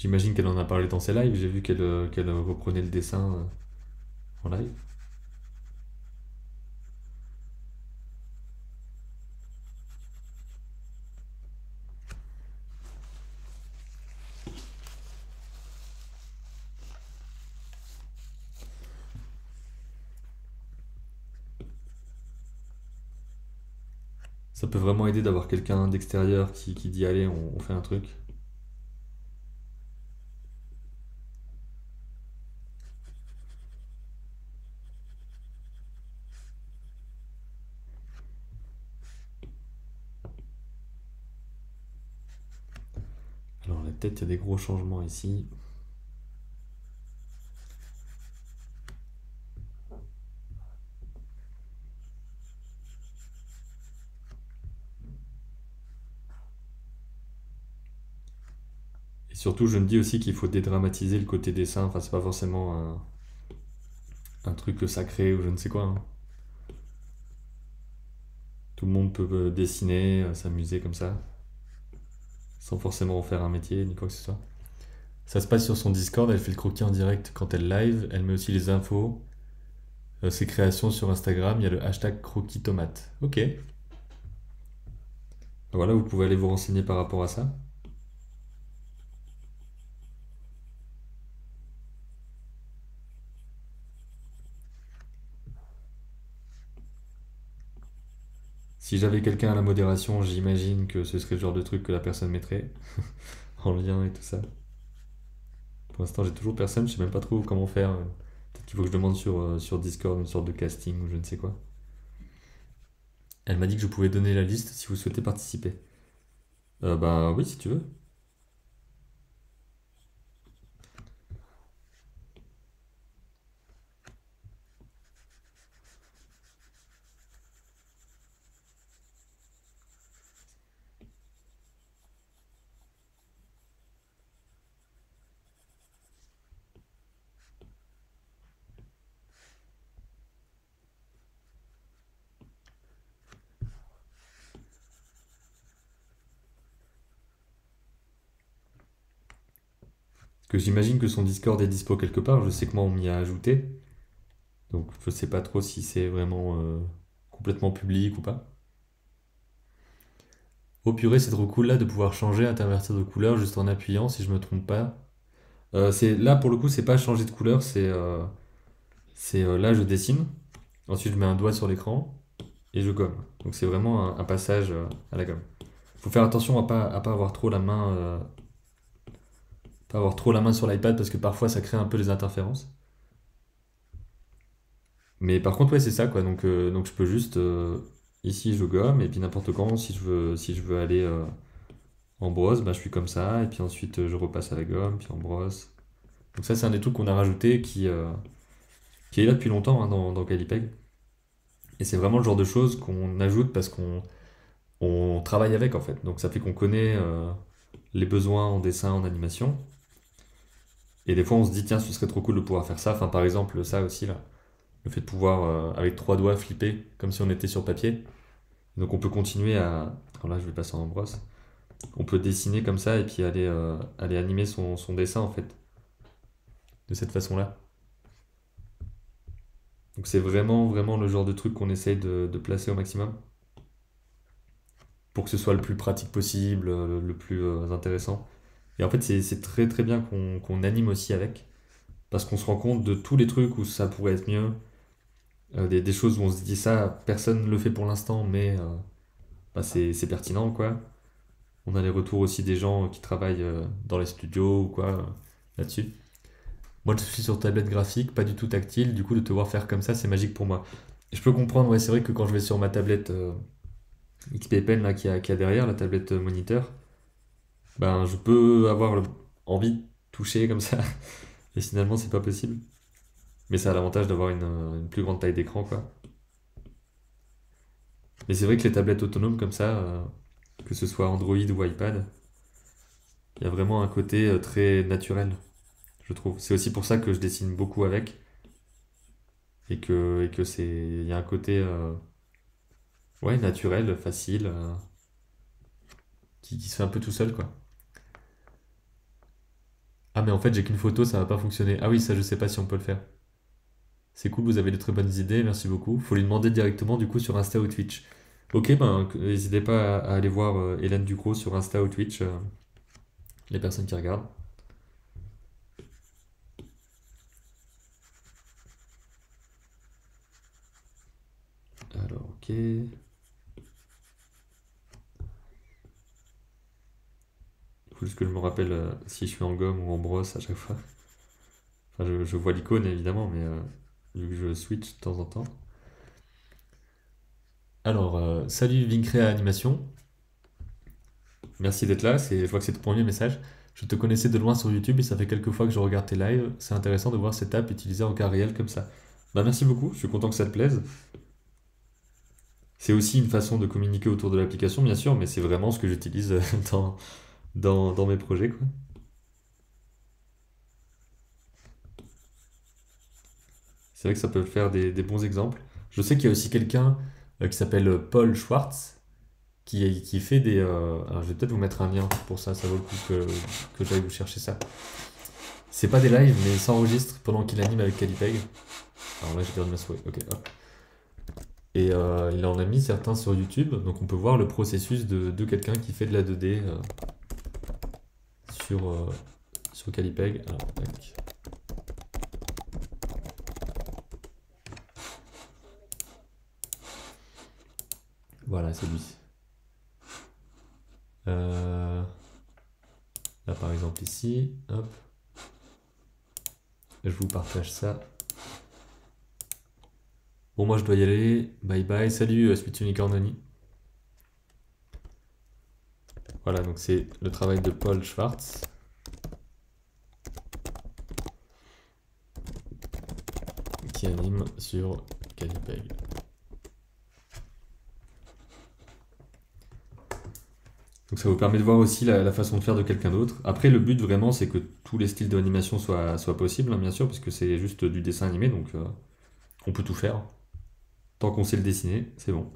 J'imagine qu'elle en a parlé dans ses lives. J'ai vu qu'elle reprenait le dessin en live. Ça peut vraiment aider d'avoir quelqu'un d'extérieur qui dit allez, on fait un truc. Alors la tête, il y a des gros changements ici. Et surtout, je me dis aussi qu'il faut dédramatiser le côté dessin. Enfin, c'est pas forcément un truc sacré ou je ne sais quoi, hein. Tout le monde peut dessiner, s'amuser comme ça, sans forcément en faire un métier ni quoi que ce soit. Ça se passe sur son Discord, elle fait le croquis en direct quand elle live, elle met aussi les infos, ses créations sur Instagram, il y a le hashtag croquis tomate. Ok. Voilà, vous pouvez aller vous renseigner par rapport à ça. Si j'avais quelqu'un à la modération, j'imagine que ce serait le genre de truc que la personne mettrait en lien et tout ça. Pour l'instant, j'ai toujours personne, je sais même pas trop comment faire. Peut-être qu'il faut que je demande sur Discord une sorte de casting ou je ne sais quoi. Elle m'a dit que je pouvais donner la liste si vous souhaitez participer. Bah oui, si tu veux. Parce que j'imagine que son Discord est dispo quelque part. Je sais que moi, on m'y a ajouté. Donc je sais pas trop si c'est vraiment complètement public ou pas. Oh purée, c'est trop cool là de pouvoir changer, intervertir de couleur juste en appuyant, si je me trompe pas. Là, pour le coup, c'est pas changer de couleur, c'est là, je dessine. Ensuite, je mets un doigt sur l'écran et je gomme. Donc c'est vraiment un passage à la gomme. Faut faire attention à pas avoir trop la main, pas avoir trop la main sur l'iPad parce que parfois ça crée un peu des interférences. Mais par contre, ouais, c'est ça quoi. Donc je peux juste ici je gomme et puis n'importe quand si je veux aller en brosse, bah, je suis comme ça et puis ensuite je repasse à la gomme puis en brosse. Donc ça c'est un des trucs qu'on a rajouté qui est là depuis longtemps hein, dans Calipeg. Et c'est vraiment le genre de choses qu'on ajoute parce qu'on travaille avec en fait. Donc ça fait qu'on connaît les besoins en dessin, en animation. Et des fois on se dit tiens ce serait trop cool de pouvoir faire ça. Enfin par exemple ça aussi là. Le fait de pouvoir avec trois doigts flipper comme si on était sur papier. Donc on peut continuer à. Alors là je vais passer en brosse. On peut dessiner comme ça et puis aller animer son dessin en fait. De cette façon-là. Donc c'est vraiment vraiment le genre de truc qu'on essaye de placer au maximum. Pour que ce soit le plus pratique possible, le plus intéressant. Et en fait, c'est très très bien qu'on anime aussi avec, parce qu'on se rend compte de tous les trucs où ça pourrait être mieux, des choses où on se dit ça, personne ne le fait pour l'instant, mais bah, c'est pertinent, quoi. On a les retours aussi des gens qui travaillent dans les studios ou quoi, là-dessus. Moi, je suis sur tablette graphique, pas du tout tactile, du coup, de te voir faire comme ça, c'est magique pour moi. Et je peux comprendre, ouais, c'est vrai que quand je vais sur ma tablette XP Pen, là, qui a derrière, la tablette moniteur, ben, je peux avoir envie de toucher comme ça, et finalement, c'est pas possible. Mais ça a l'avantage d'avoir une plus grande taille d'écran, quoi. Mais c'est vrai que les tablettes autonomes comme ça, que ce soit Android ou iPad, il y a vraiment un côté très naturel, je trouve. C'est aussi pour ça que je dessine beaucoup avec, et que il y a un côté, ouais, naturel, facile, qui se fait un peu tout seul, quoi. Ah, mais en fait, j'ai qu'une photo, ça va pas fonctionner. Ah oui, ça, je sais pas si on peut le faire. C'est cool, vous avez de très bonnes idées, merci beaucoup. Faut lui demander directement, du coup, sur Insta ou Twitch. Ok, ben, n'hésitez pas à aller voir Hélène Ducrot sur Insta ou Twitch, les personnes qui regardent. Alors, ok. Il faut juste que je me rappelle si je suis en gomme ou en brosse à chaque fois. Enfin, je vois l'icône évidemment, mais vu que je switch de temps en temps. Alors, salut Vincrea Animation, merci d'être là, je vois que c'est ton premier message. Je te connaissais de loin sur YouTube et ça fait quelques fois que je regarde tes lives. C'est intéressant de voir cette app utilisée en cas réel comme ça. Bah merci beaucoup, je suis content que ça te plaise. C'est aussi une façon de communiquer autour de l'application, bien sûr, mais c'est vraiment ce que j'utilise dans mes projets, quoi. C'est vrai que ça peut faire des bons exemples. Je sais qu'il y a aussi quelqu'un qui s'appelle Paul Schwartz, qui fait des... alors je vais peut-être vous mettre un lien pour ça, ça vaut le coup que j'aille vous chercher ça. C'est pas des lives, mais il s'enregistre pendant qu'il anime avec Calipeg. Alors là, j'ai perdu ma souris. Ok, hop. Et il en a mis certains sur YouTube, donc on peut voir le processus de quelqu'un qui fait de la 2D sur, sur Calipeg. Alors, tac. Voilà, c'est lui. Euh, Là, par exemple, ici, hop, je vous partage ça. Bon, moi, je dois y aller. Bye bye. Salut, Sweet Unicorn Honey. Voilà, donc c'est le travail de Paul Schwartz qui anime sur Calipeg. Donc ça vous permet de voir aussi la façon de faire de quelqu'un d'autre. Après, le but vraiment, c'est que tous les styles d'animation soient possibles, hein, bien sûr, parce que c'est juste du dessin animé, donc on peut tout faire. Tant qu'on sait le dessiner, c'est bon.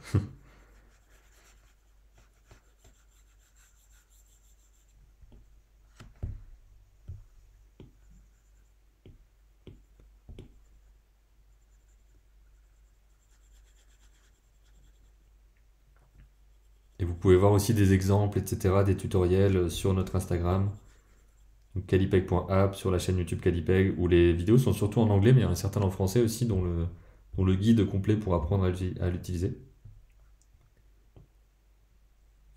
Et vous pouvez voir aussi des exemples, etc., des tutoriels sur notre Instagram, donc calipeg.app, sur la chaîne YouTube Calipeg, où les vidéos sont surtout en anglais, mais il y en a certaines en français aussi, dont le guide complet pour apprendre à l'utiliser.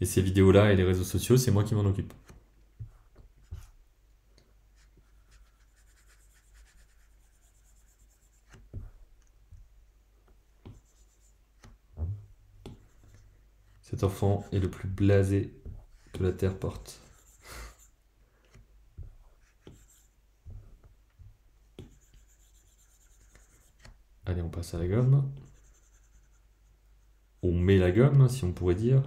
Et ces vidéos-là et les réseaux sociaux, c'est moi qui m'en occupe. Cet enfant est le plus blasé que la Terre porte. Allez, on passe à la gomme. On met la gomme, si on pourrait dire.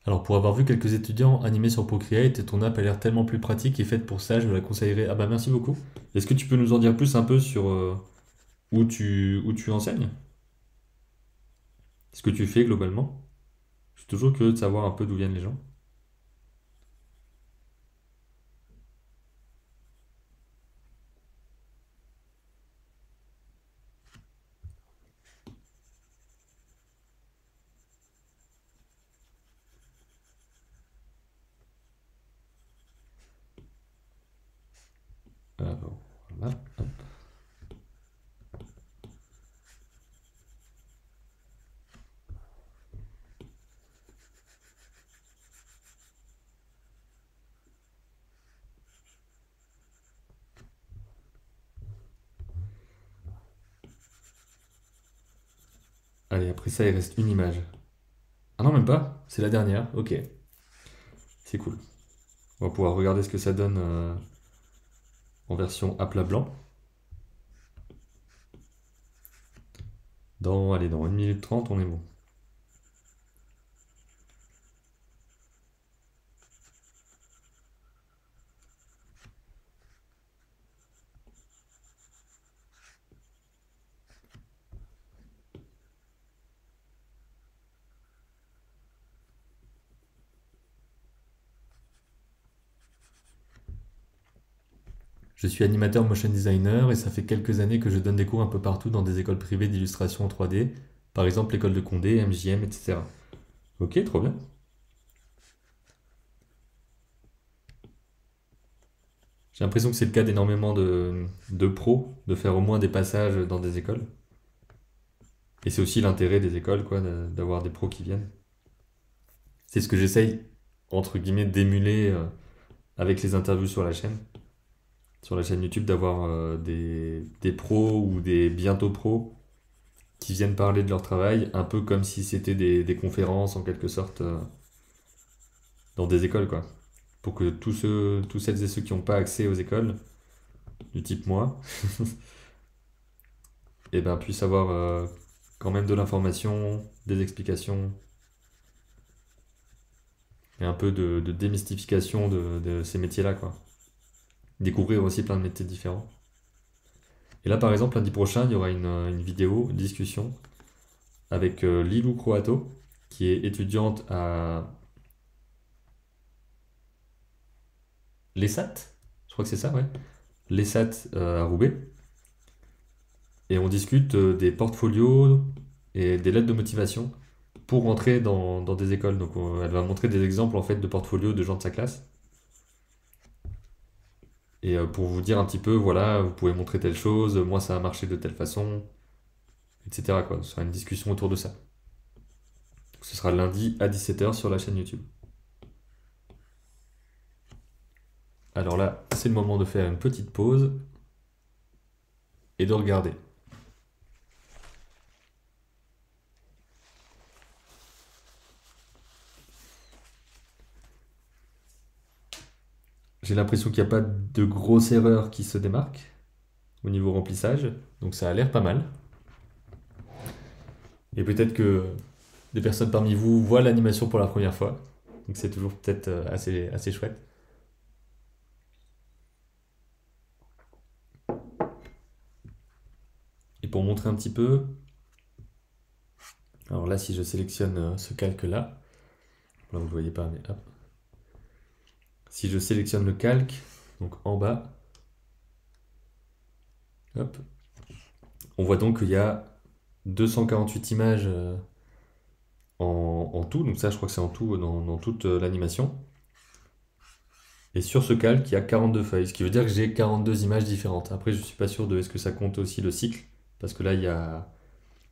Alors, pour avoir vu quelques étudiants animés sur Procreate, ton app a l'air tellement plus pratique et faite pour ça, je me la conseillerais. Ah bah merci beaucoup. Est-ce que tu peux nous en dire plus un peu sur où tu enseignes? Ce que tu fais globalement? Je suis toujours curieux de savoir un peu d'où viennent les gens. Alors, voilà. Hop. Allez, après ça, il reste une image. Ah non, même pas. C'est la dernière. Ok, c'est cool. On va pouvoir regarder ce que ça donne en version à plat blanc. Allez, dans 1 minute 30, on est bon. Je suis animateur motion designer et ça fait quelques années que je donne des cours un peu partout dans des écoles privées d'illustration en 3D, par exemple l'école de Condé, MJM, etc. Ok, trop bien. J'ai l'impression que c'est le cas d'énormément de pros, de faire au moins des passages dans des écoles. Et c'est aussi l'intérêt des écoles, quoi, d'avoir des pros qui viennent. C'est ce que j'essaye, entre guillemets, d'émuler avec les interviews sur la chaîne YouTube, d'avoir des pros ou des bientôt pros qui viennent parler de leur travail, un peu comme si c'était des conférences en quelque sorte dans des écoles, quoi. Pour que tous celles et ceux qui n'ont pas accès aux écoles, du type moi, eh ben, puissent avoir quand même de l'information, des explications et un peu de démystification de ces métiers-là, quoi. Découvrir aussi plein de métiers différents. Et là, par exemple, lundi prochain, il y aura une vidéo, une discussion avec Lilou Croato, qui est étudiante à l'ESAT, je crois que c'est ça, ouais. L'ESAT à Roubaix. Et on discute des portfolios et des lettres de motivation pour rentrer dans des écoles. Donc elle va montrer des exemples en fait de portfolios de gens de sa classe. Et pour vous dire un petit peu, voilà, vous pouvez montrer telle chose, moi ça a marché de telle façon, etc. quoi. Ce sera une discussion autour de ça. Donc, ce sera lundi à 17h sur la chaîne YouTube. Alors là, c'est le moment de faire une petite pause et de regarder. J'ai l'impression qu'il n'y a pas de grosses erreurs qui se démarquent au niveau remplissage, donc ça a l'air pas mal. Et peut-être que des personnes parmi vous voient l'animation pour la première fois, donc c'est toujours peut-être assez chouette. Et pour montrer un petit peu, alors là si je sélectionne ce calque-là, là vous ne voyez pas, mais hop. Si je sélectionne le calque, donc en bas, hop, on voit donc qu'il y a 248 images en tout, donc ça je crois que c'est en tout dans toute l'animation. Et sur ce calque, il y a 42 feuilles, ce qui veut dire que j'ai 42 images différentes. Après, je suis pas sûr de est-ce que ça compte aussi le cycle, parce que là,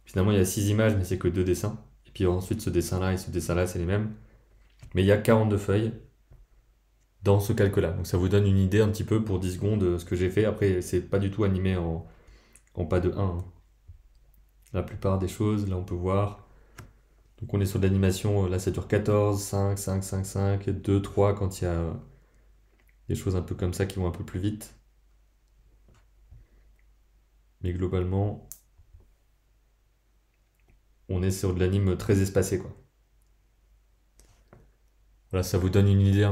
finalement, il y a 6 images, mais c'est que 2 dessins. Et puis ensuite, ce dessin-là et ce dessin-là, c'est les mêmes. Mais il y a 42 feuilles dans ce calque-là. Donc ça vous donne une idée un petit peu pour 10 secondes de ce que j'ai fait. Après, c'est pas du tout animé en pas de 1, hein. La plupart des choses, là, on peut voir. Donc on est sur de l'animation, là, ça dure 14, 5, 5, 5, 5, 2, 3 quand il y a des choses un peu comme ça qui vont un peu plus vite. Mais globalement, on est sur de l'anime très espacé, quoi. Voilà, ça vous donne une idée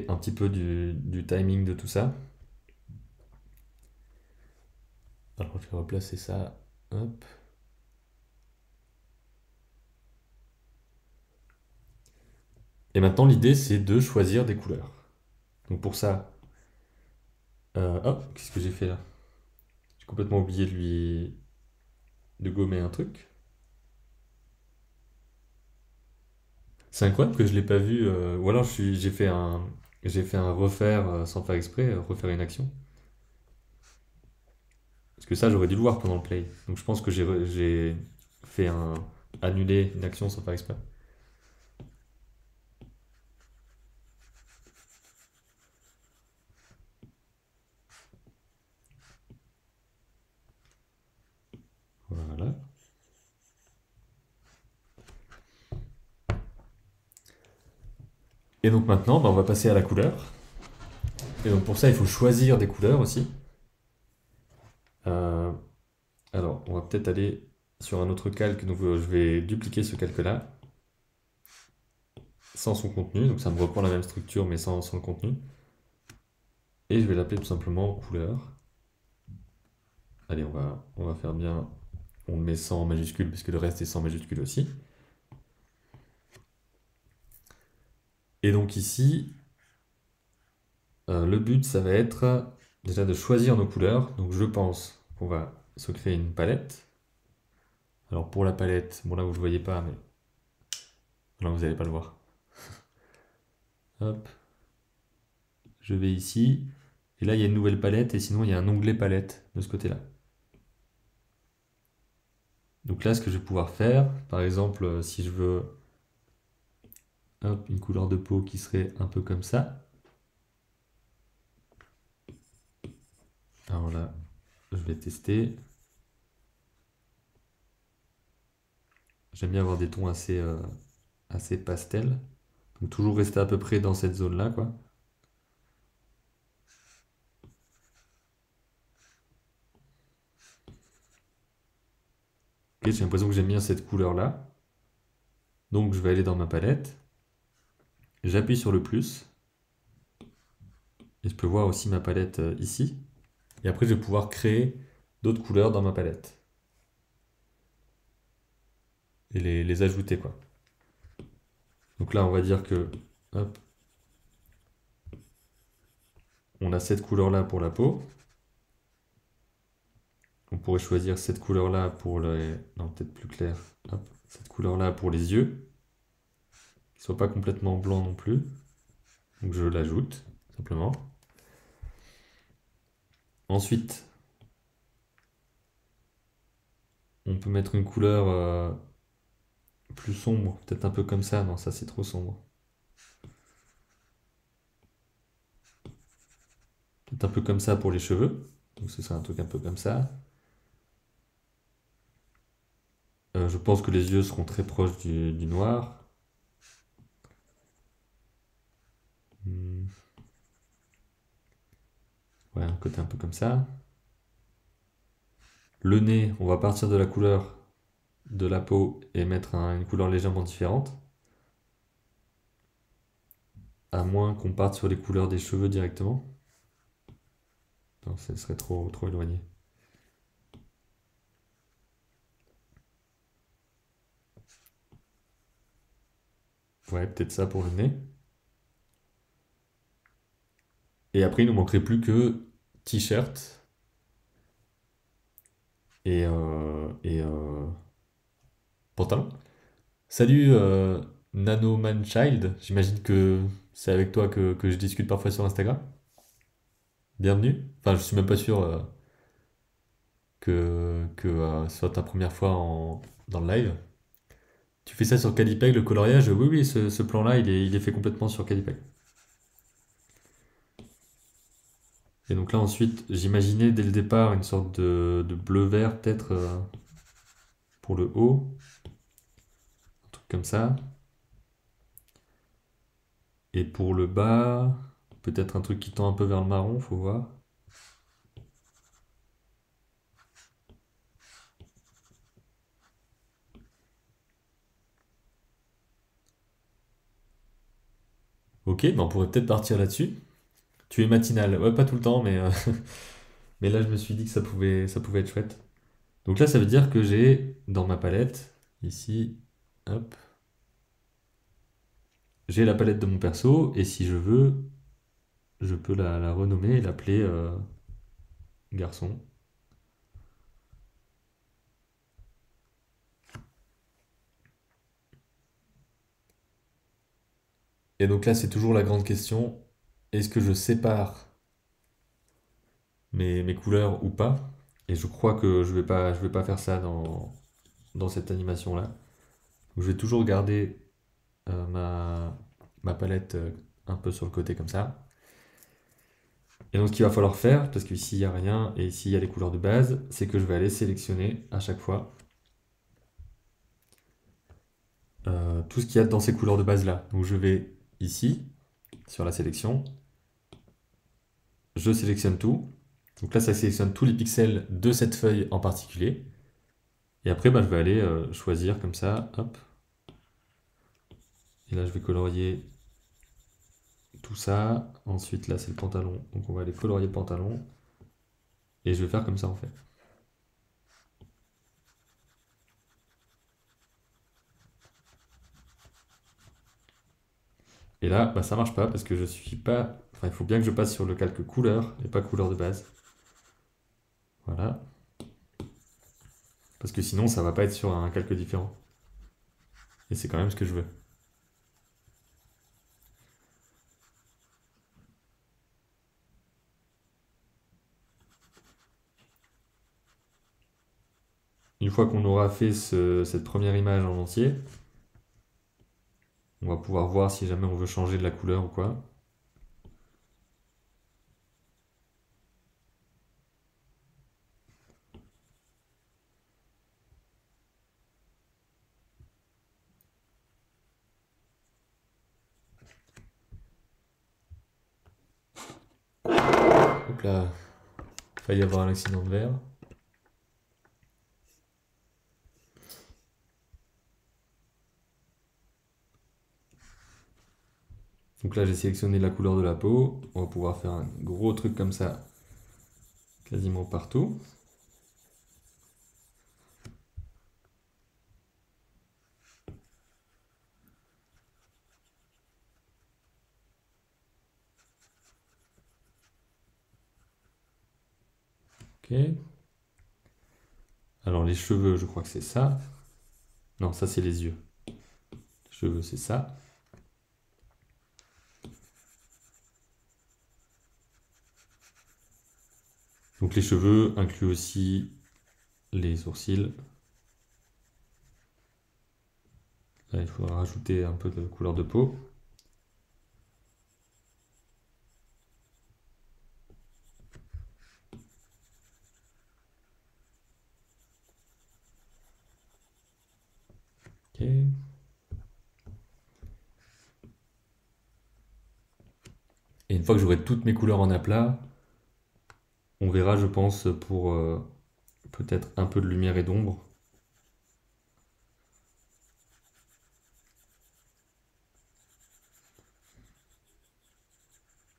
un petit peu du timing de tout ça. Alors je vais replacer ça. Hop. Et maintenant l'idée c'est de choisir des couleurs. Donc pour ça, hop, qu'est-ce que j'ai fait là? J'ai complètement oublié de gommer un truc. C'est incroyable que je l'ai pas vu. Ou alors j'ai fait un refaire sans faire exprès, refaire une action. Parce que ça j'aurais dû le voir pendant le play. Donc je pense que j'ai fait un annuler une action sans faire exprès. Voilà. Et donc maintenant, bah, on va passer à la couleur. Et donc pour ça, il faut choisir des couleurs aussi. Euh, alors, on va peut-être aller sur un autre calque. Donc je vais dupliquer ce calque-là sans son contenu. Donc ça me reprend la même structure mais sans le contenu. Et je vais l'appeler tout simplement couleur. Allez, on va faire bien. On le met sans majuscule parce que le reste est sans majuscule aussi. Et donc ici, le but, ça va être déjà de choisir nos couleurs. Donc je pense qu'on va se créer une palette. Alors pour la palette, bon là vous ne le voyez pas, mais là vous n'allez pas le voir. Hop, je vais ici. Et là il y a une nouvelle palette et sinon il y a un onglet palette de ce côté-là. Donc là ce que je vais pouvoir faire, par exemple si je veux hop, une couleur de peau qui serait un peu comme ça. Alors là, je vais tester. J'aime bien avoir des tons assez pastel. Donc toujours rester à peu près dans cette zone-là, quoi. Ok, j'ai l'impression que j'aime bien cette couleur-là. Donc je vais aller dans ma palette. J'appuie sur le plus. Et je peux voir aussi ma palette ici. Et après, je vais pouvoir créer d'autres couleurs dans ma palette. Et les ajouter, quoi. Donc là, on va dire que, hop, on a cette couleur-là pour la peau. On pourrait choisir cette couleur-là pour les... Non, peut-être plus clair. Hop, cette couleur-là pour les yeux. Qui ne soit pas complètement blanc non plus. Donc je l'ajoute, simplement. Ensuite, on peut mettre une couleur plus sombre, peut-être un peu comme ça. Non, ça c'est trop sombre. Peut-être un peu comme ça pour les cheveux. Donc ce serait un truc un peu comme ça. Je pense que les yeux seront très proches du noir. Hmm. Ouais, un côté un peu comme ça. Le nez, on va partir de la couleur de la peau et mettre une couleur légèrement différente. À moins qu'on parte sur les couleurs des cheveux directement. Non, ce serait trop éloigné. Ouais, peut-être ça pour le nez. Et après, il nous manquerait plus que t-shirt et pantalon. Salut Nano Man Child, j'imagine que c'est avec toi que je discute parfois sur Instagram. Bienvenue. Enfin, je suis même pas sûr que ce soit ta première fois dans le live. Tu fais ça sur Calipeg, le coloriage? Oui, oui, ce plan-là, il est fait complètement sur Calipeg. Et donc là, ensuite, j'imaginais dès le départ une sorte de bleu-vert, peut-être pour le haut. Un truc comme ça. Et pour le bas, peut-être un truc qui tend un peu vers le marron, faut voir. Ok, ben on pourrait peut-être partir là-dessus. Tu es matinal, ouais, pas tout le temps, mais là je me suis dit que ça pouvait être chouette. Donc là, ça veut dire que j'ai dans ma palette, ici, hop, j'ai la palette de mon perso, et si je veux, je peux la renommer et l'appeler garçon. Et donc là, c'est toujours la grande question, est-ce que je sépare mes couleurs ou pas? Et je crois que je vais pas faire ça dans cette animation-là. Donc je vais toujours garder ma palette un peu sur le côté comme ça. Et donc ce qu'il va falloir faire, parce qu'ici il n'y a rien et ici il y a les couleurs de base, c'est que je vais aller sélectionner à chaque fois tout ce qu'il y a dans ces couleurs de base là. Donc je vais ici, sur la sélection, je sélectionne tout. Donc là ça sélectionne tous les pixels de cette feuille en particulier. Et après bah, je vais aller choisir comme ça, hop. Et là je vais colorier tout ça. Ensuite là c'est le pantalon, donc on va aller colorier le pantalon. Et je vais faire comme ça en fait. Et là, bah, ça marche pas parce que je suis pas Enfin, il faut bien que je passe sur le calque couleur et pas couleur de base. Voilà. Parce que sinon, ça va pas être sur un calque différent. Et c'est quand même ce que je veux. Une fois qu'on aura fait cette première image en entier, on va pouvoir voir si jamais on veut changer de la couleur ou quoi. Hop là, failli avoir un accident de verre. Donc là, j'ai sélectionné la couleur de la peau. On va pouvoir faire un gros truc comme ça, quasiment partout. Ok. Alors les cheveux, je crois que c'est ça. Non, ça c'est les yeux. Les cheveux, c'est ça. Donc les cheveux incluent aussi les sourcils. Là, il faudra rajouter un peu de couleur de peau. Ok. Et une fois que j'aurai toutes mes couleurs en aplat, on verra, je pense, pour peut-être un peu de lumière et d'ombre.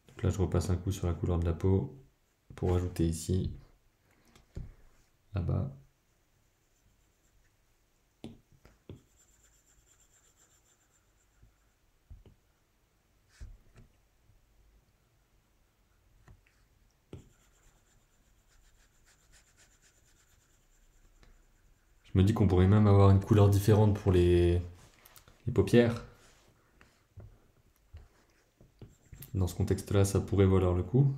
Donc là, je repasse un coup sur la couleur de la peau pour ajouter ici, là-bas. Je me dis qu'on pourrait même avoir une couleur différente pour les paupières. Dans ce contexte-là, ça pourrait valoir le coup.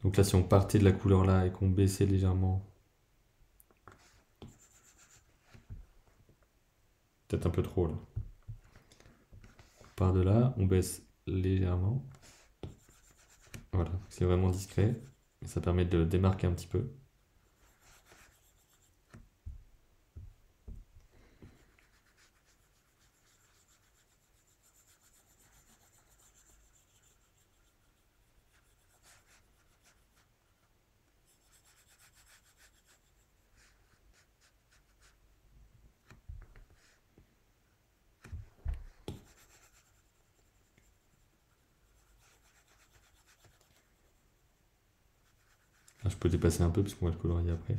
Donc là, si on partait de la couleur là et qu'on baissait légèrement, peut-être un peu trop là. On part de là, on baisse légèrement. Voilà, c'est vraiment discret. Et ça permet de démarquer un petit peu. Là, je peux dépasser un peu parce qu'on va le colorier après.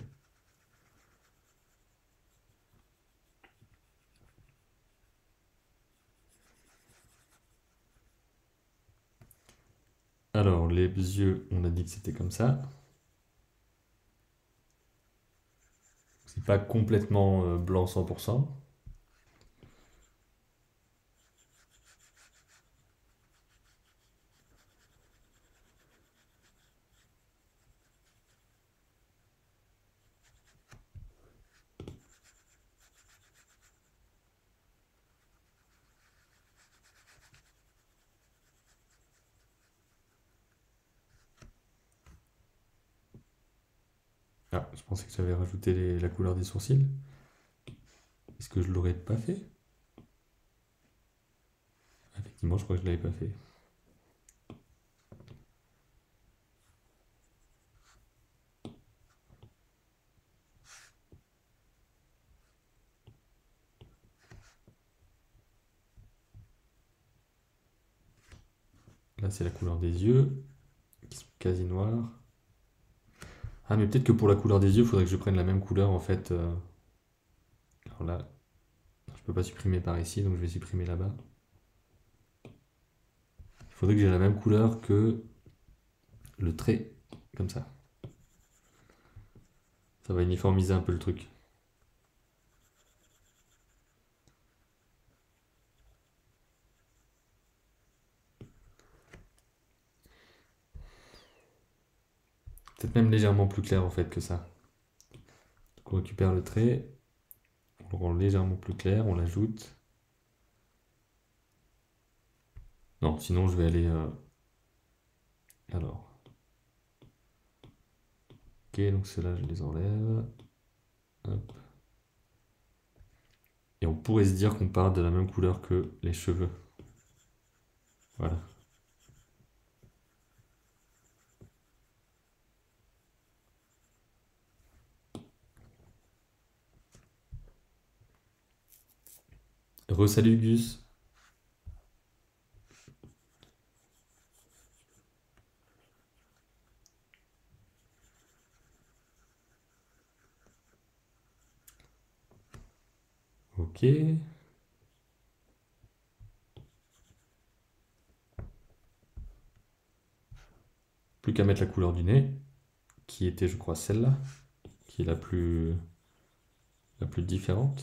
Alors, les yeux, on a dit que c'était comme ça. C'est pas complètement blanc 100%. Ah, je pensais que j'avais rajouté la couleur des sourcils. Est-ce que je l'aurais pas fait? Effectivement, je crois que je l'avais pas fait. Là, c'est la couleur des yeux, qui sont quasi noirs. Ah, mais peut-être que pour la couleur des yeux, il faudrait que je prenne la même couleur en fait. Alors là, je peux pas supprimer par ici, donc je vais supprimer là-bas. Il faudrait que j'ai la même couleur que le trait, comme ça. Ça va uniformiser un peu le truc. Peut-être même légèrement plus clair en fait que ça. Donc on récupère le trait, on le rend légèrement plus clair, on l'ajoute. Non, sinon je vais aller... Alors. Ok, donc ceux-là je les enlève. Hop. Et on pourrait se dire qu'on part de la même couleur que les cheveux. Voilà. Re-salut Gus. Ok. Plus qu'à mettre la couleur du nez, qui était je crois celle-là, qui est la plus différente.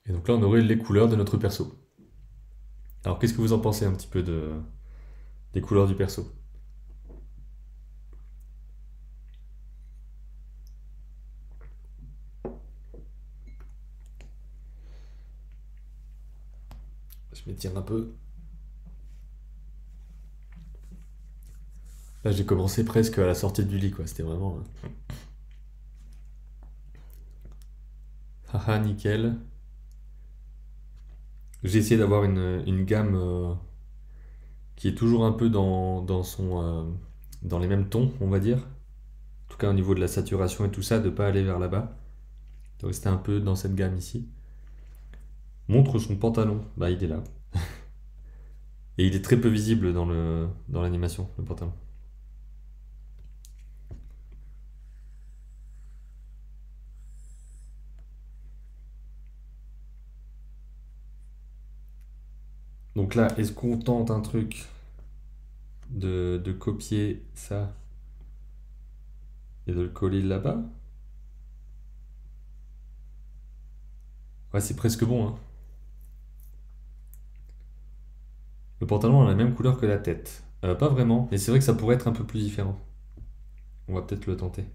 Et donc là on aurait les couleurs de notre perso. Alors qu'est-ce que vous en pensez un petit peu des couleurs du perso? Je m'étire un peu. Là j'ai commencé presque à la sortie du lit quoi, c'était vraiment... Haha nickel. J'ai essayé d'avoir une gamme qui est toujours un peu dans les mêmes tons, on va dire. En tout cas au niveau de la saturation et tout ça, de pas aller vers là-bas. De rester un peu dans cette gamme ici. Montre son pantalon. Bah il est là. Et il est très peu visible dans l'animation, le pantalon. Donc là, est-ce qu'on tente un truc de copier ça et de le coller là-bas? Ouais, c'est presque bon, hein. Le pantalon a la même couleur que la tête. Pas vraiment, mais c'est vrai que ça pourrait être un peu plus différent. On va peut-être le tenter.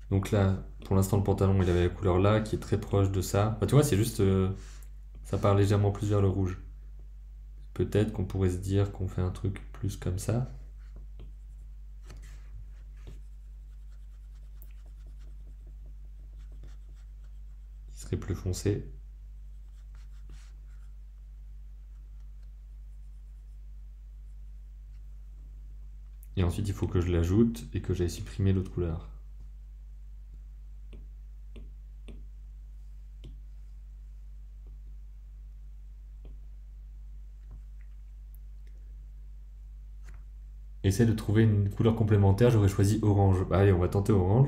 Donc là, pour l'instant, le pantalon, il avait la couleur là, qui est très proche de ça. Bah, tu vois, c'est juste... ça part légèrement plus vers le rouge. Peut-être qu'on pourrait se dire qu'on fait un truc plus comme ça. Qui serait plus foncé. Et ensuite, il faut que je l'ajoute et que j'aille supprimer l'autre couleur. Essaie de trouver une couleur complémentaire, j'aurais choisi orange. Bah, allez, on va tenter orange.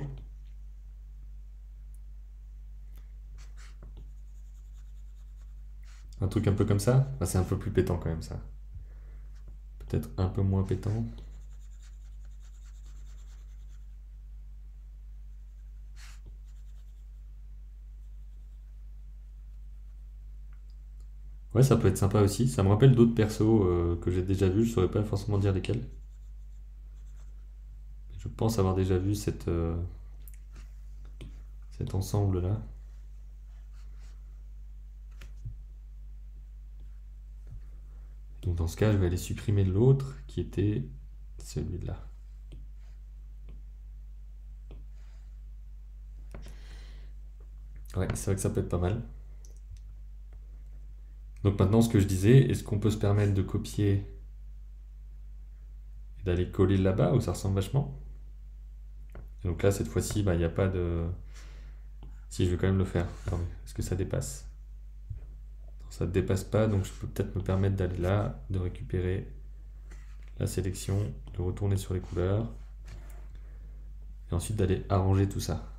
Un truc un peu comme ça. Bah, c'est un peu plus pétant quand même ça. Peut-être un peu moins pétant. Ouais, ça peut être sympa aussi. Ça me rappelle d'autres persos que j'ai déjà vus, je saurais pas forcément dire lesquels. Je pense avoir déjà vu cet ensemble-là. Donc dans ce cas, je vais aller supprimer l'autre qui était celui-là. Ouais, c'est vrai que ça peut être pas mal. Donc maintenant, ce que je disais, est-ce qu'on peut se permettre de copier et d'aller coller là-bas où ça ressemble vachement? Et donc là, cette fois-ci, bah, il n'y a pas de... Si, je vais quand même le faire. Attendez, est-ce que ça dépasse? Ça ne dépasse pas, donc je peux peut-être me permettre d'aller là, de récupérer la sélection, de retourner sur les couleurs, et ensuite d'aller arranger tout ça.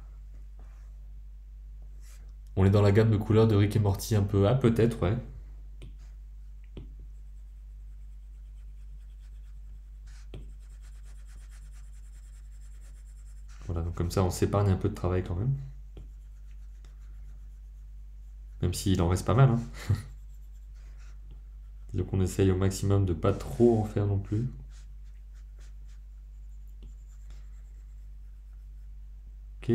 On est dans la gamme de couleurs de Rick et Morty un peu... Ah peut-être, ouais. Voilà, donc comme ça on s'épargne un peu de travail quand même. Même s'il en reste pas mal, hein. Donc on essaye au maximum de pas trop en faire non plus. Ok.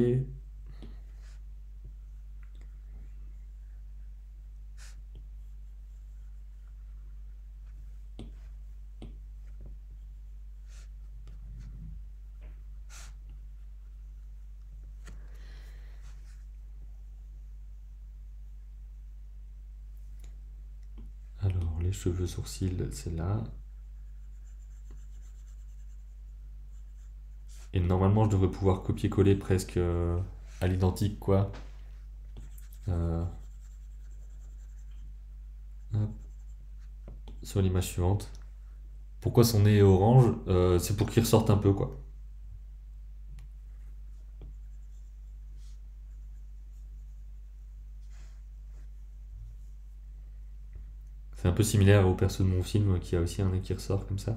Alors les cheveux sourcils, c'est là. Et normalement je devrais pouvoir copier-coller presque à l'identique quoi. Euh, hop, sur l'image suivante. Pourquoi son nez est orange? C'est pour qu'il ressorte un peu quoi. C'est un peu similaire au perso de mon film qui a aussi un nez qui ressort comme ça.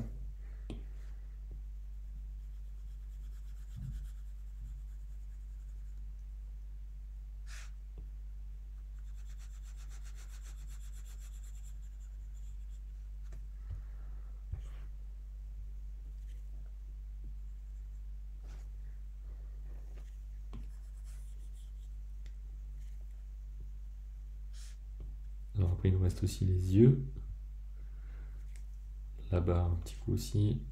Alors après il nous reste aussi les yeux. Là-bas un petit coup aussi.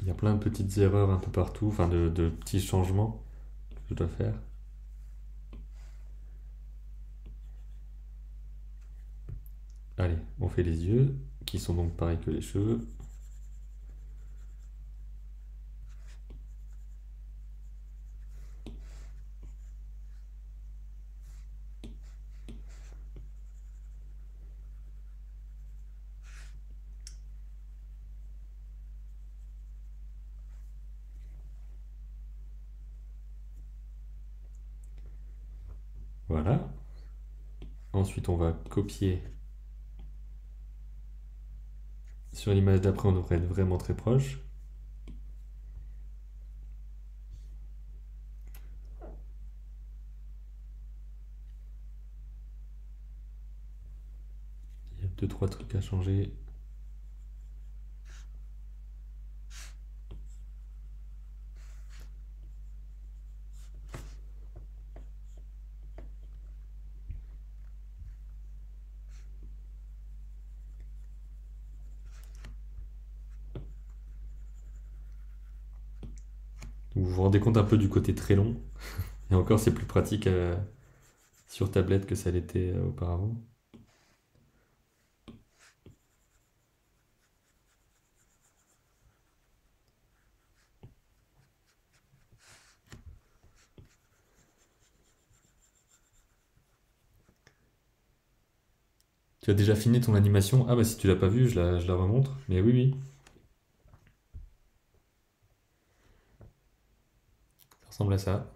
Il y a plein de petites erreurs un peu partout, enfin de petits changements que je dois faire. Allez, on fait les yeux, qui sont donc pareils que les cheveux. Voilà. Ensuite, on va copier. Sur l'image d'après, on devrait être vraiment très proche. Il y a deux, trois trucs à changer. Vous vous rendez compte un peu du côté très long. Et encore, c'est plus pratique sur tablette que ça l'était auparavant. Tu as déjà fini ton animation? Ah bah si tu l'as pas vu, je la remontre. Mais oui, oui, ça ressemble à ça.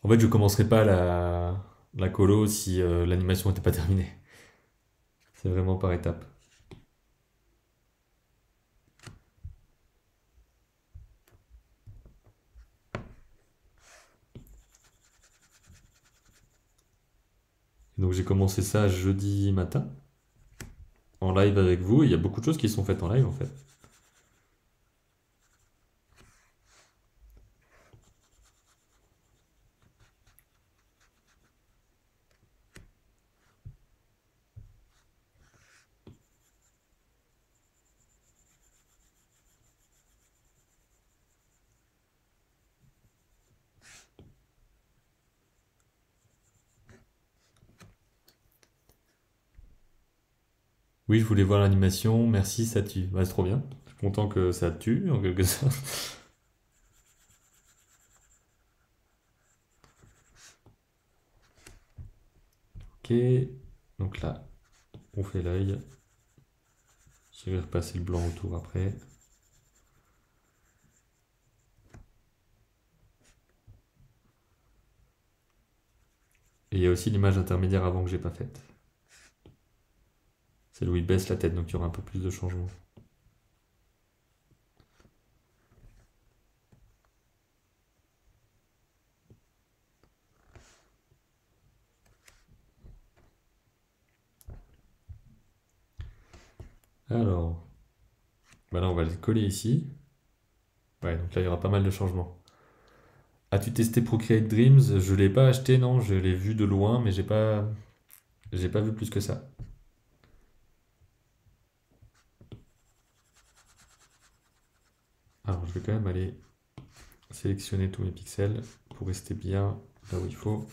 En fait, je commencerai pas la colo si l'animation n'était pas terminée. C'est vraiment par étapes. Et donc j'ai commencé ça jeudi matin, en live avec vous. Il y a beaucoup de choses qui sont faites en live en fait. Oui, je voulais voir l'animation. Merci, ça tue. Ouais, c'est trop bien. Je suis content que ça tue, en quelque sorte. Ok. Donc là, on fait l'œil. Je vais repasser le blanc autour après. Et il y a aussi l'image intermédiaire avant que j'ai pas faite. Celle où il baisse la tête, donc il y aura un peu plus de changement. Alors, bah là on va le coller ici. Ouais, donc là il y aura pas mal de changements. As-tu testé Procreate Dreams? Je l'ai pas acheté, non, je l'ai vu de loin, mais j'ai pas vu plus que ça. Alors je vais quand même aller sélectionner tous mes pixels pour rester bien là où il faut.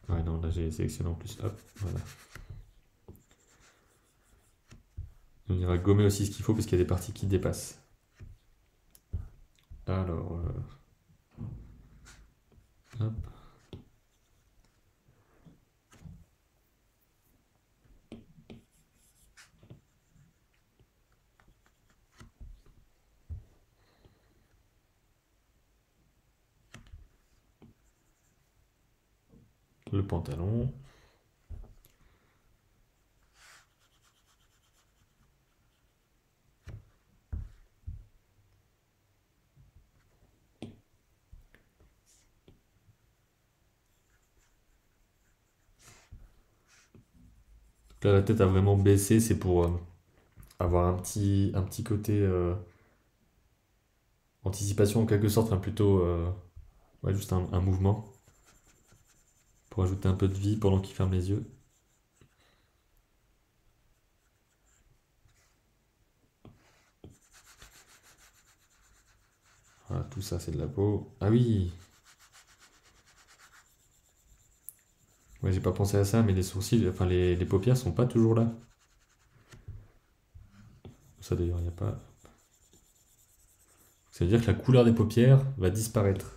Ouais, non, là j'ai sélectionné en plus. Hop, voilà. On ira gommer aussi ce qu'il faut parce qu'il y a des parties qui dépassent. Alors, hop. Le pantalon. Donc là, la tête a vraiment baissé, c'est pour avoir un petit côté anticipation en quelque sorte, enfin plutôt ouais, juste un mouvement pour ajouter un peu de vie pendant qu'il ferme les yeux. Voilà, tout ça c'est de la peau. Ah oui, ouais, j'ai pas pensé à ça, mais les sourcils, enfin les paupières sont pas toujours là. Ça d'ailleurs, il n'y a pas. Ça veut dire que la couleur des paupières va disparaître.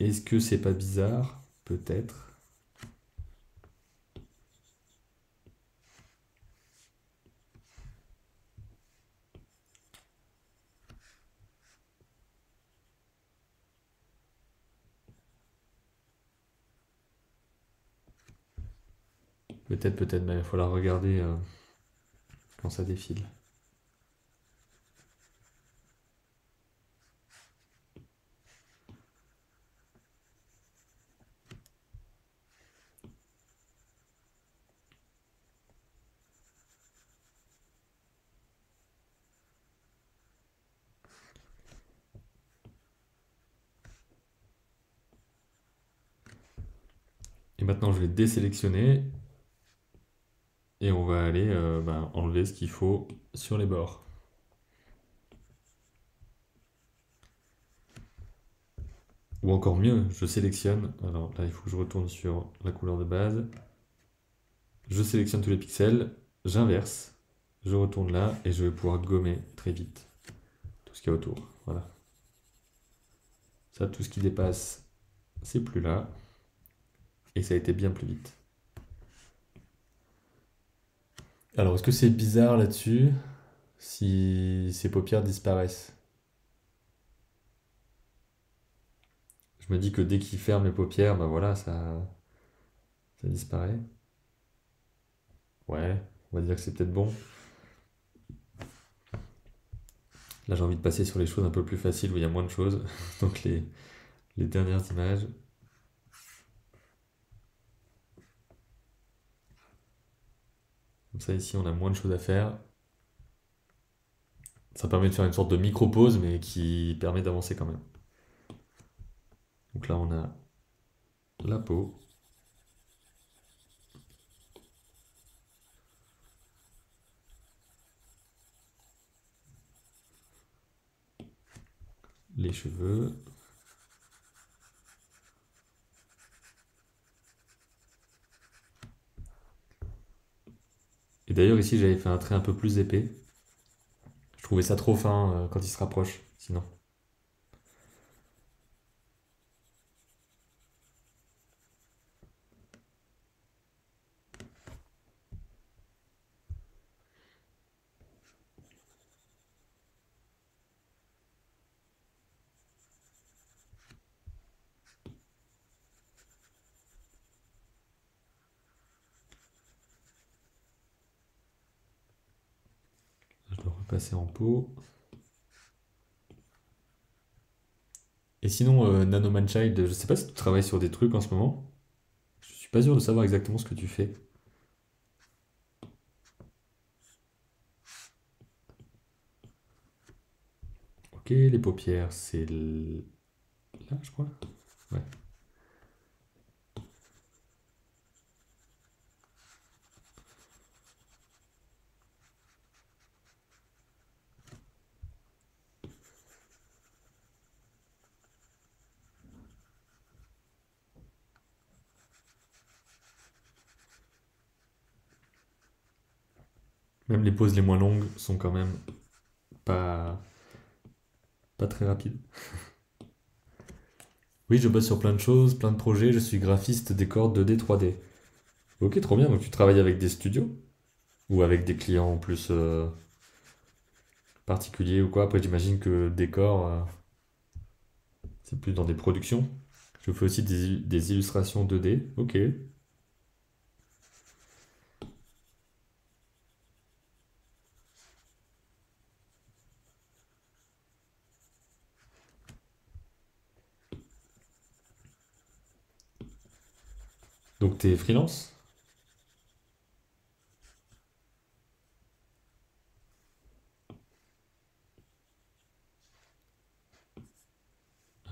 Est-ce que c'est pas bizarre? Peut-être. Peut-être, peut-être, mais il faut la regarder quand ça défile. Et maintenant, je vais désélectionner et on va aller enlever ce qu'il faut sur les bords. Ou encore mieux, je sélectionne. Alors là, il faut que je retourne sur la couleur de base. Je sélectionne tous les pixels, j'inverse, je retourne là et je vais pouvoir gommer très vite tout ce qu'il y a autour. Voilà. Ça, tout ce qui dépasse, c'est plus là. Et ça a été bien plus vite. Alors, est-ce que c'est bizarre là-dessus si ces paupières disparaissent? Je me dis que dès qu'il ferme les paupières, bah voilà, ça disparaît. Ouais, on va dire que c'est peut-être bon. Là, j'ai envie de passer sur les choses un peu plus faciles où il y a moins de choses. Donc, les dernières images. Comme ça, ici, on a moins de choses à faire. Ça permet de faire une sorte de micro-pause, mais qui permet d'avancer quand même. Donc là, on a la peau. Les cheveux. Et d'ailleurs, ici, j'avais fait un trait un peu plus épais. Je trouvais ça trop fin quand il se rapproche, sinon. Je dois repasser en pot. Et sinon, Nanoman Child, je sais pas si tu travailles sur des trucs en ce moment. Je suis pas sûr de savoir exactement ce que tu fais. Ok, les paupières, c'est là, je crois. Ouais. Même les pauses les moins longues sont quand même pas, pas très rapides. Oui, je bosse sur plein de choses, plein de projets. Je suis graphiste décor 2D, 3D. Ok, trop bien. Donc tu travailles avec des studios ou avec des clients en plus particuliers ou quoi. Après, j'imagine que décor, c'est plus dans des productions. Je fais aussi des illustrations 2D. Ok. Donc t'es freelance?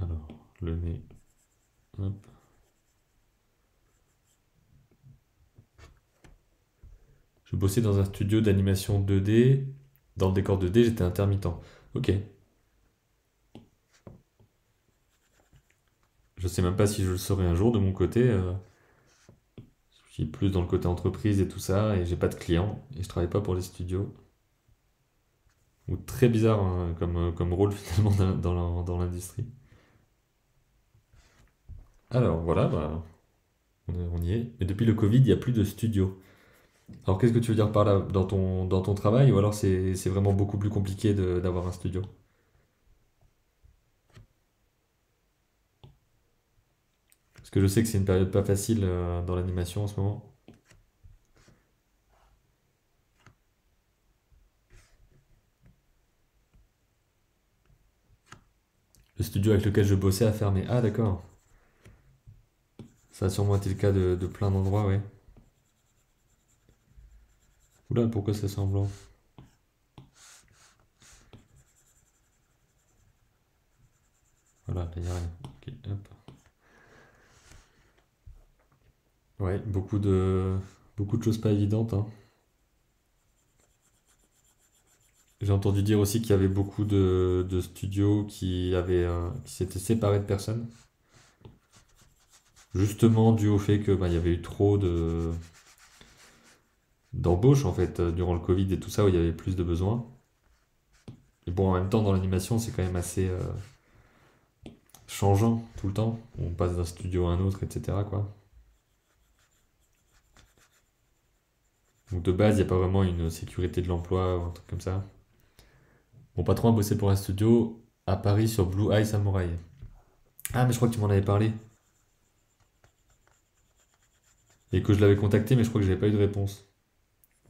Alors, le nez. Hop. Je bossais dans un studio d'animation 2D. Dans le décor 2D, j'étais intermittent. Ok. Je sais même pas si je le saurai un jour de mon côté. Je suis plus dans le côté entreprise et tout ça, et j'ai pas de clients, et je travaille pas pour les studios. Ou très bizarre hein, comme rôle finalement dans l'industrie. Alors voilà, bah, on y est. Mais depuis le Covid, il n'y a plus de studio. Alors qu'est-ce que tu veux dire par là dans ton travail, ou alors c'est vraiment beaucoup plus compliqué d'avoir un studio? Parce que je sais que c'est une période pas facile dans l'animation en ce moment. Le studio avec lequel je bossais a fermé. Ah d'accord. Ça a sûrement été le cas de plein d'endroits, ouais. Oula, pourquoi ça semblant? Voilà, là, y a rien. Ok, hop. Ouais, beaucoup de choses pas évidentes, hein. J'ai entendu dire aussi qu'il y avait beaucoup de studios qui s'étaient séparés de personnes, justement dû au fait que bah, il y avait eu trop d'embauches en fait durant le Covid et tout ça où il y avait plus de besoins. Et bon, en même temps, dans l'animation, c'est quand même assez changeant tout le temps. On passe d'un studio à un autre, etc. quoi. Donc de base, il n'y a pas vraiment une sécurité de l'emploi ou un truc comme ça. Mon patron a bossé pour un studio à Paris sur Blue Eye Samurai. Ah, mais je crois que tu m'en avais parlé. Et que je l'avais contacté, mais je crois que j'avais pas eu de réponse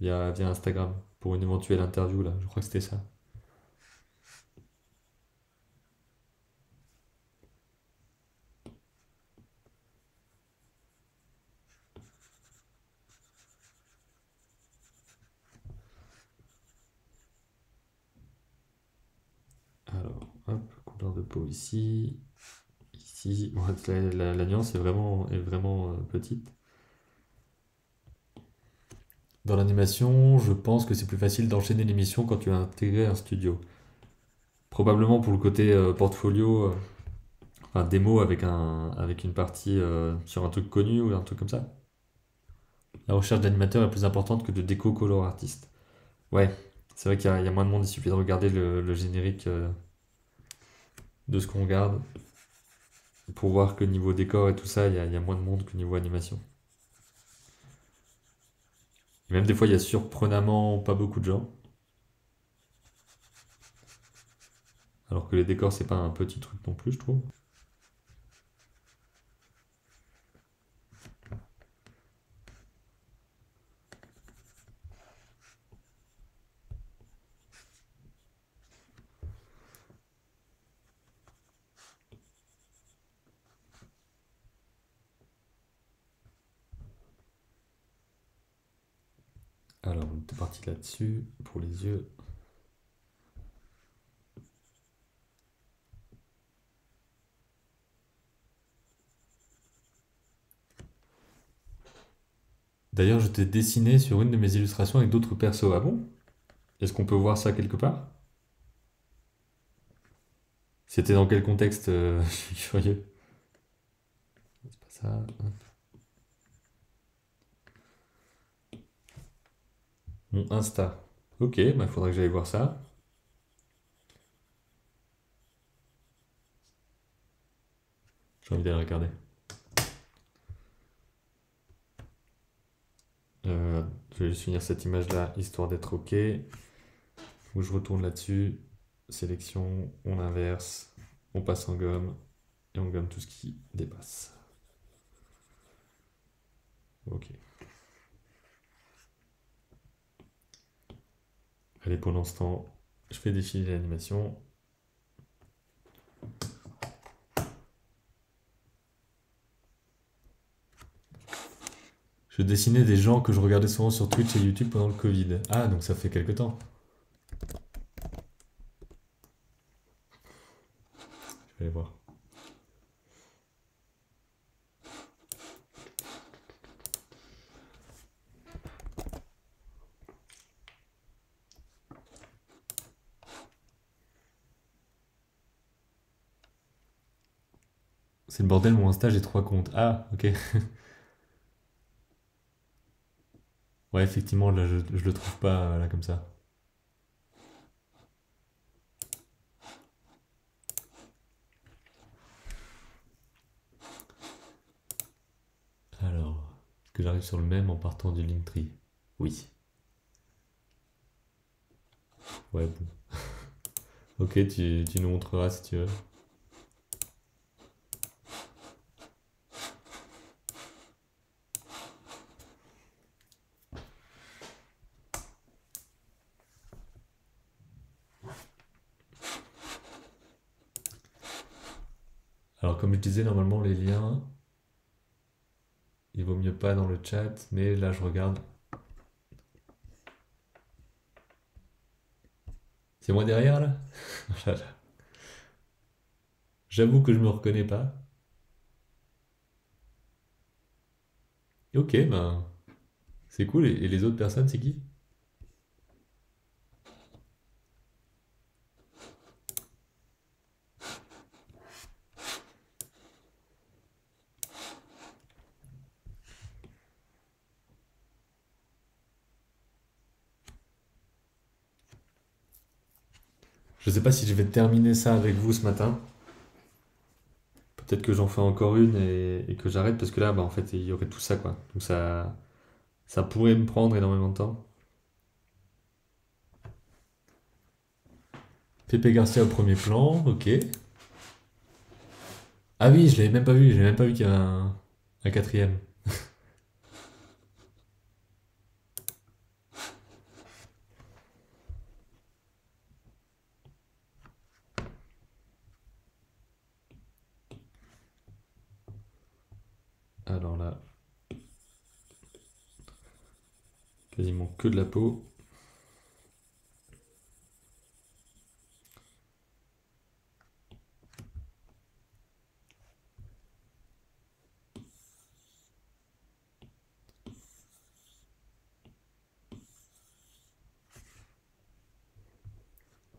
via Instagram pour une éventuelle interview là. Je crois que c'était ça. Alors, hop, couleur de peau ici. Ici, ouais, la nuance est vraiment petite. Dans l'animation, je pense que c'est plus facile d'enchaîner l'émission quand tu as intégré un studio. Probablement pour le côté portfolio, enfin démo avec une partie sur un truc connu ou un truc comme ça. La recherche d'animateur est plus importante que de déco color artiste. Ouais, c'est vrai qu'il y a moins de monde, il suffit de regarder le générique de ce qu'on regarde pour voir que niveau décor et tout ça, il y a moins de monde que niveau animation. Et même des fois, il y a surprenamment pas beaucoup de gens. Alors que les décors, c'est pas un petit truc non plus, je trouve. Alors, on était parti là-dessus pour les yeux. D'ailleurs, je t'ai dessiné sur une de mes illustrations avec d'autres persos. Ah bon? Est-ce qu'on peut voir ça quelque part? C'était dans quel contexte? Je suis curieux. C'est pas ça. Mon Insta. Ok, bah faudrait que j'aille voir ça. J'ai envie d'aller regarder. Je vais juste finir cette image-là, histoire d'être ok. Où je retourne là-dessus. Sélection, on inverse, on passe en gomme, et on gomme tout ce qui dépasse. Ok. Allez, pour l'instant, je fais défiler l'animation. Je dessinais des gens que je regardais souvent sur Twitch et YouTube pendant le Covid. Ah, donc ça fait quelque temps. Je vais aller voir. C'est le bordel, mon Insta, j'ai 3 comptes. Ah, ok. Ouais, effectivement, là, je le trouve pas, là, comme ça. Alors, est-ce que j'arrive sur le même en partant du Linktree? Oui. Ouais, bon. Ok, tu nous montreras si tu veux. Alors, comme je disais, normalement, les liens, il vaut mieux pas dans le chat, mais là, je regarde. C'est moi derrière, là? J'avoue que je me reconnais pas. Ok, ben, c'est cool. Et les autres personnes, c'est qui? Je sais pas si je vais terminer ça avec vous ce matin. Peut-être que j'en fais encore une et que j'arrête parce que là, bah, en fait, il y aurait tout ça, quoi. Donc ça pourrait me prendre énormément de temps. Pepe Garcia au premier plan, ok. Ah oui, je l'avais même pas vu, j'ai même pas vu qu'il y avait un quatrième. Alors là, quasiment que de la peau.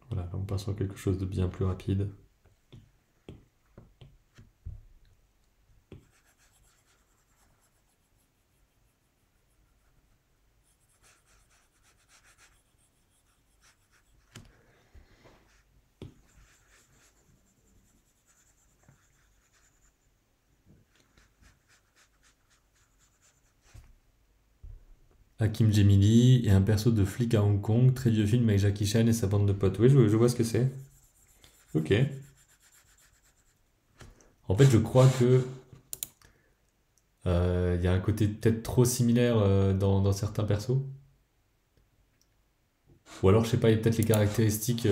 Voilà, là on passe sur quelque chose de bien plus rapide. Hakim Gemili et un perso de flic à Hong Kong, très vieux film avec Jackie Chan et sa bande de potes. Oui, je vois ce que c'est. Ok. En fait, je crois que il y a un côté peut-être trop similaire dans certains persos. Ou alors, je sais pas, il y a peut-être les caractéristiques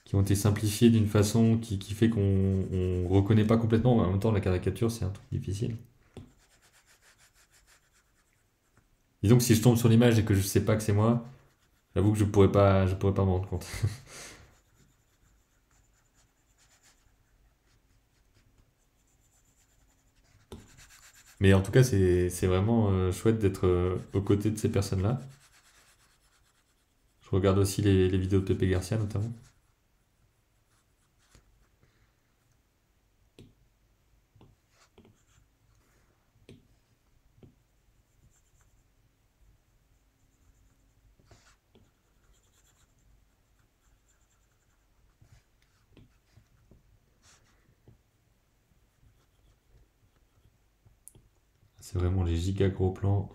qui ont été simplifiées d'une façon qui fait qu'on reconnaît pas complètement, mais en même temps, la caricature, c'est un truc difficile. Disons que si je tombe sur l'image et que je sais pas que c'est moi, j'avoue que je pourrais pas m'en rendre compte. Mais en tout cas, c'est vraiment chouette d'être aux côtés de ces personnes-là. Je regarde aussi les vidéos de Pepe Garcia notamment. C'est vraiment les giga gros plans.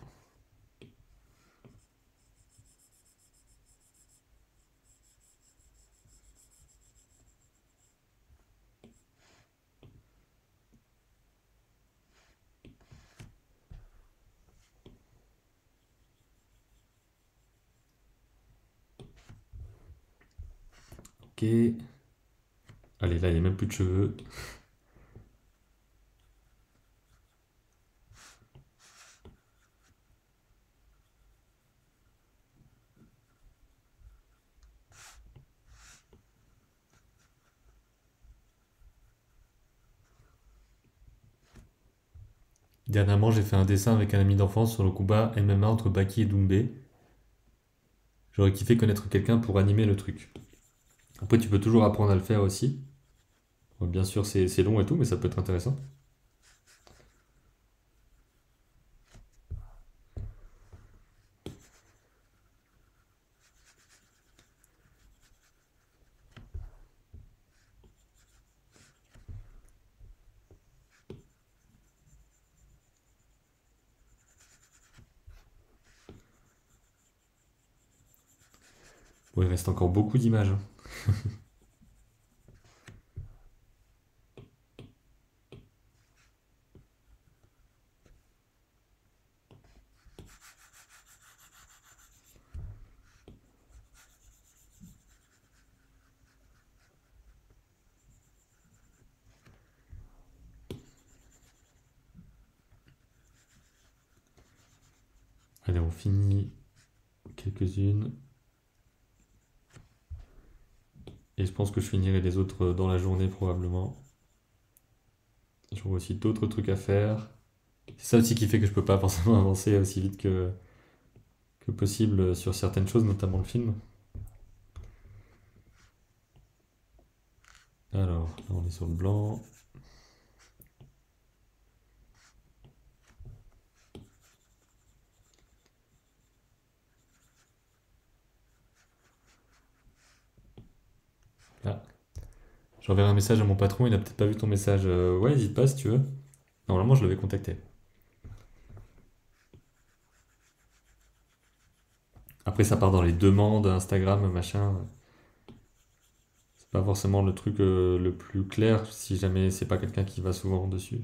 Ok. Allez, là, il n'y a même plus de cheveux. Dernièrement, j'ai fait un dessin avec un ami d'enfance sur le combat MMA entre Baki et Doumbé. J'aurais kiffé connaître quelqu'un pour animer le truc. Après, tu peux toujours apprendre à le faire aussi. Bon, bien sûr, c'est long et tout, mais ça peut être intéressant. Bon, il reste encore beaucoup d'images, hein. Allez, on finit quelques-unes. Et je pense que je finirai les autres dans la journée probablement. J'aurai aussi d'autres trucs à faire. C'est ça aussi qui fait que je peux pas forcément avancer aussi vite que possible sur certaines choses, notamment le film. Alors, là on est sur le blanc. Là, j'enverrai un message à mon patron, il a peut-être pas vu ton message. Ouais, n'hésite pas si tu veux. Normalement, je l'avais contacté. Après, ça part dans les demandes, Instagram, machin. C'est pas forcément le truc le plus clair si jamais c'est pas quelqu'un qui va souvent dessus.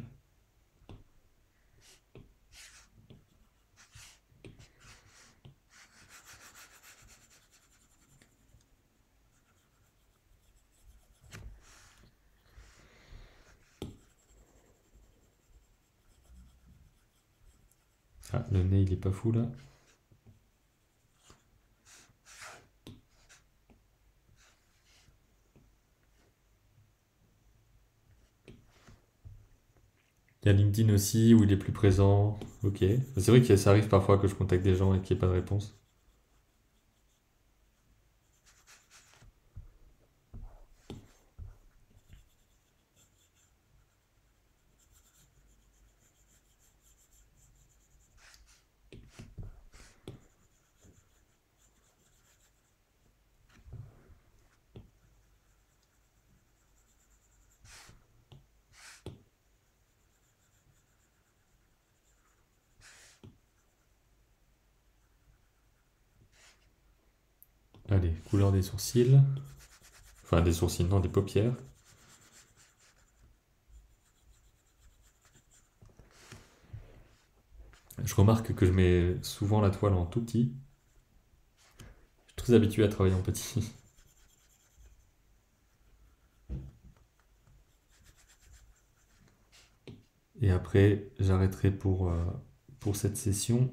Ah, le nez, il est pas fou là. Il y a LinkedIn aussi où il est plus présent. Ok. C'est vrai que ça arrive parfois que je contacte des gens et qu'il n'y ait pas de réponse. Allez, couleur des sourcils. Enfin, des sourcils, non, des paupières. Je remarque que je mets souvent la toile en tout petit. Je suis très habitué à travailler en petit. Et après, j'arrêterai pour cette session.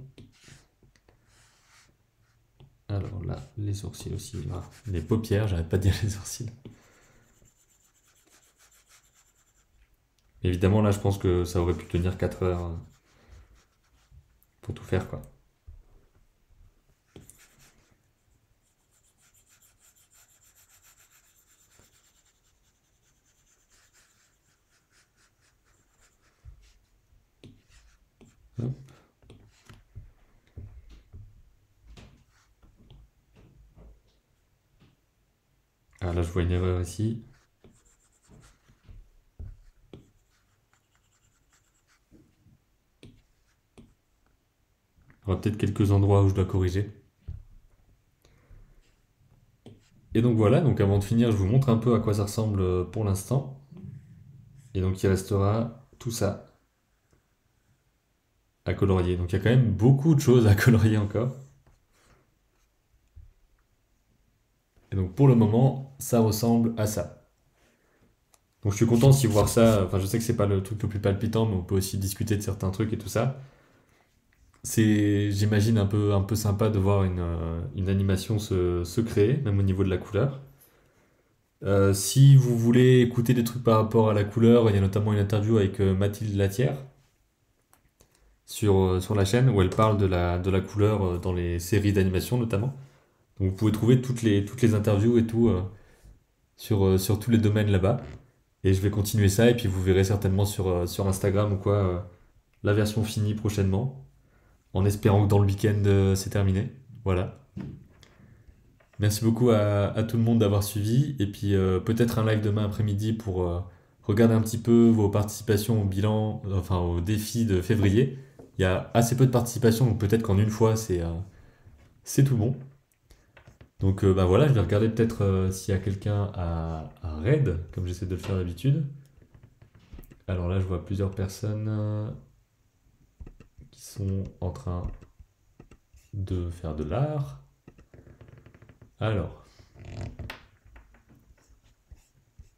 Alors là, les sourcils aussi. Ah, les paupières, j'arrête pas de dire les sourcils. Évidemment, là, je pense que ça aurait pu tenir 4 heures pour tout faire, quoi. Hop. Ah, là, je vois une erreur ici. Il y aura peut-être quelques endroits où je dois corriger. Et donc voilà, donc avant de finir, je vous montre un peu à quoi ça ressemble pour l'instant. Et donc il restera tout ça à colorier. Donc il y a quand même beaucoup de choses à colorier encore. Et donc pour le moment, ça ressemble à ça. Donc je suis content aussi de voir ça. Enfin, je sais que c'est pas le truc le plus palpitant, mais on peut aussi discuter de certains trucs et tout ça. C'est, j'imagine, un peu sympa de voir une animation se créer, même au niveau de la couleur. Si vous voulez écouter des trucs par rapport à la couleur, il y a notamment une interview avec Mathilde Latière sur la chaîne où elle parle de la couleur dans les séries d'animation notamment. Donc vous pouvez trouver toutes les interviews et tout sur tous les domaines là-bas. Et je vais continuer ça et puis vous verrez certainement sur Instagram ou quoi la version finie prochainement. En espérant que dans le week-end c'est terminé. Voilà. Merci beaucoup à tout le monde d'avoir suivi. Et puis peut-être un live demain après-midi pour regarder un petit peu vos participations au bilan, enfin au défi de février. Il y a assez peu de participation, donc peut-être qu'en une fois c'est tout bon. Donc bah voilà, je vais regarder peut-être s'il y a quelqu'un à raid, comme j'essaie de le faire d'habitude. Alors là, je vois plusieurs personnes qui sont en train de faire de l'art. Alors,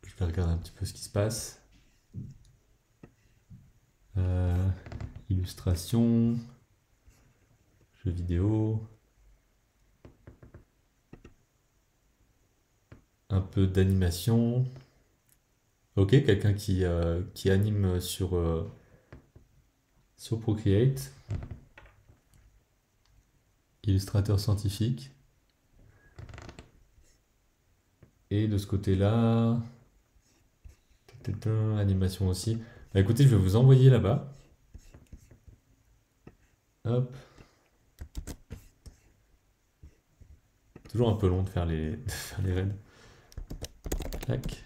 je vais regarder un petit peu ce qui se passe. Euh, illustration, jeux vidéo, un peu d'animation. Ok, quelqu'un qui anime sur Procreate. Illustrateur scientifique. Et de ce côté-là, animation aussi. Bah écoutez, je vais vous envoyer là-bas. Hop. Toujours un peu long de faire de faire les raids. Tac.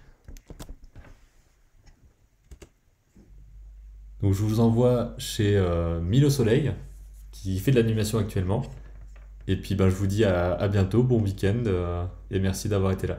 Donc je vous envoie chez Mille au Soleil, qui fait de l'animation actuellement. Et puis ben, je vous dis à bientôt, bon week-end, et merci d'avoir été là.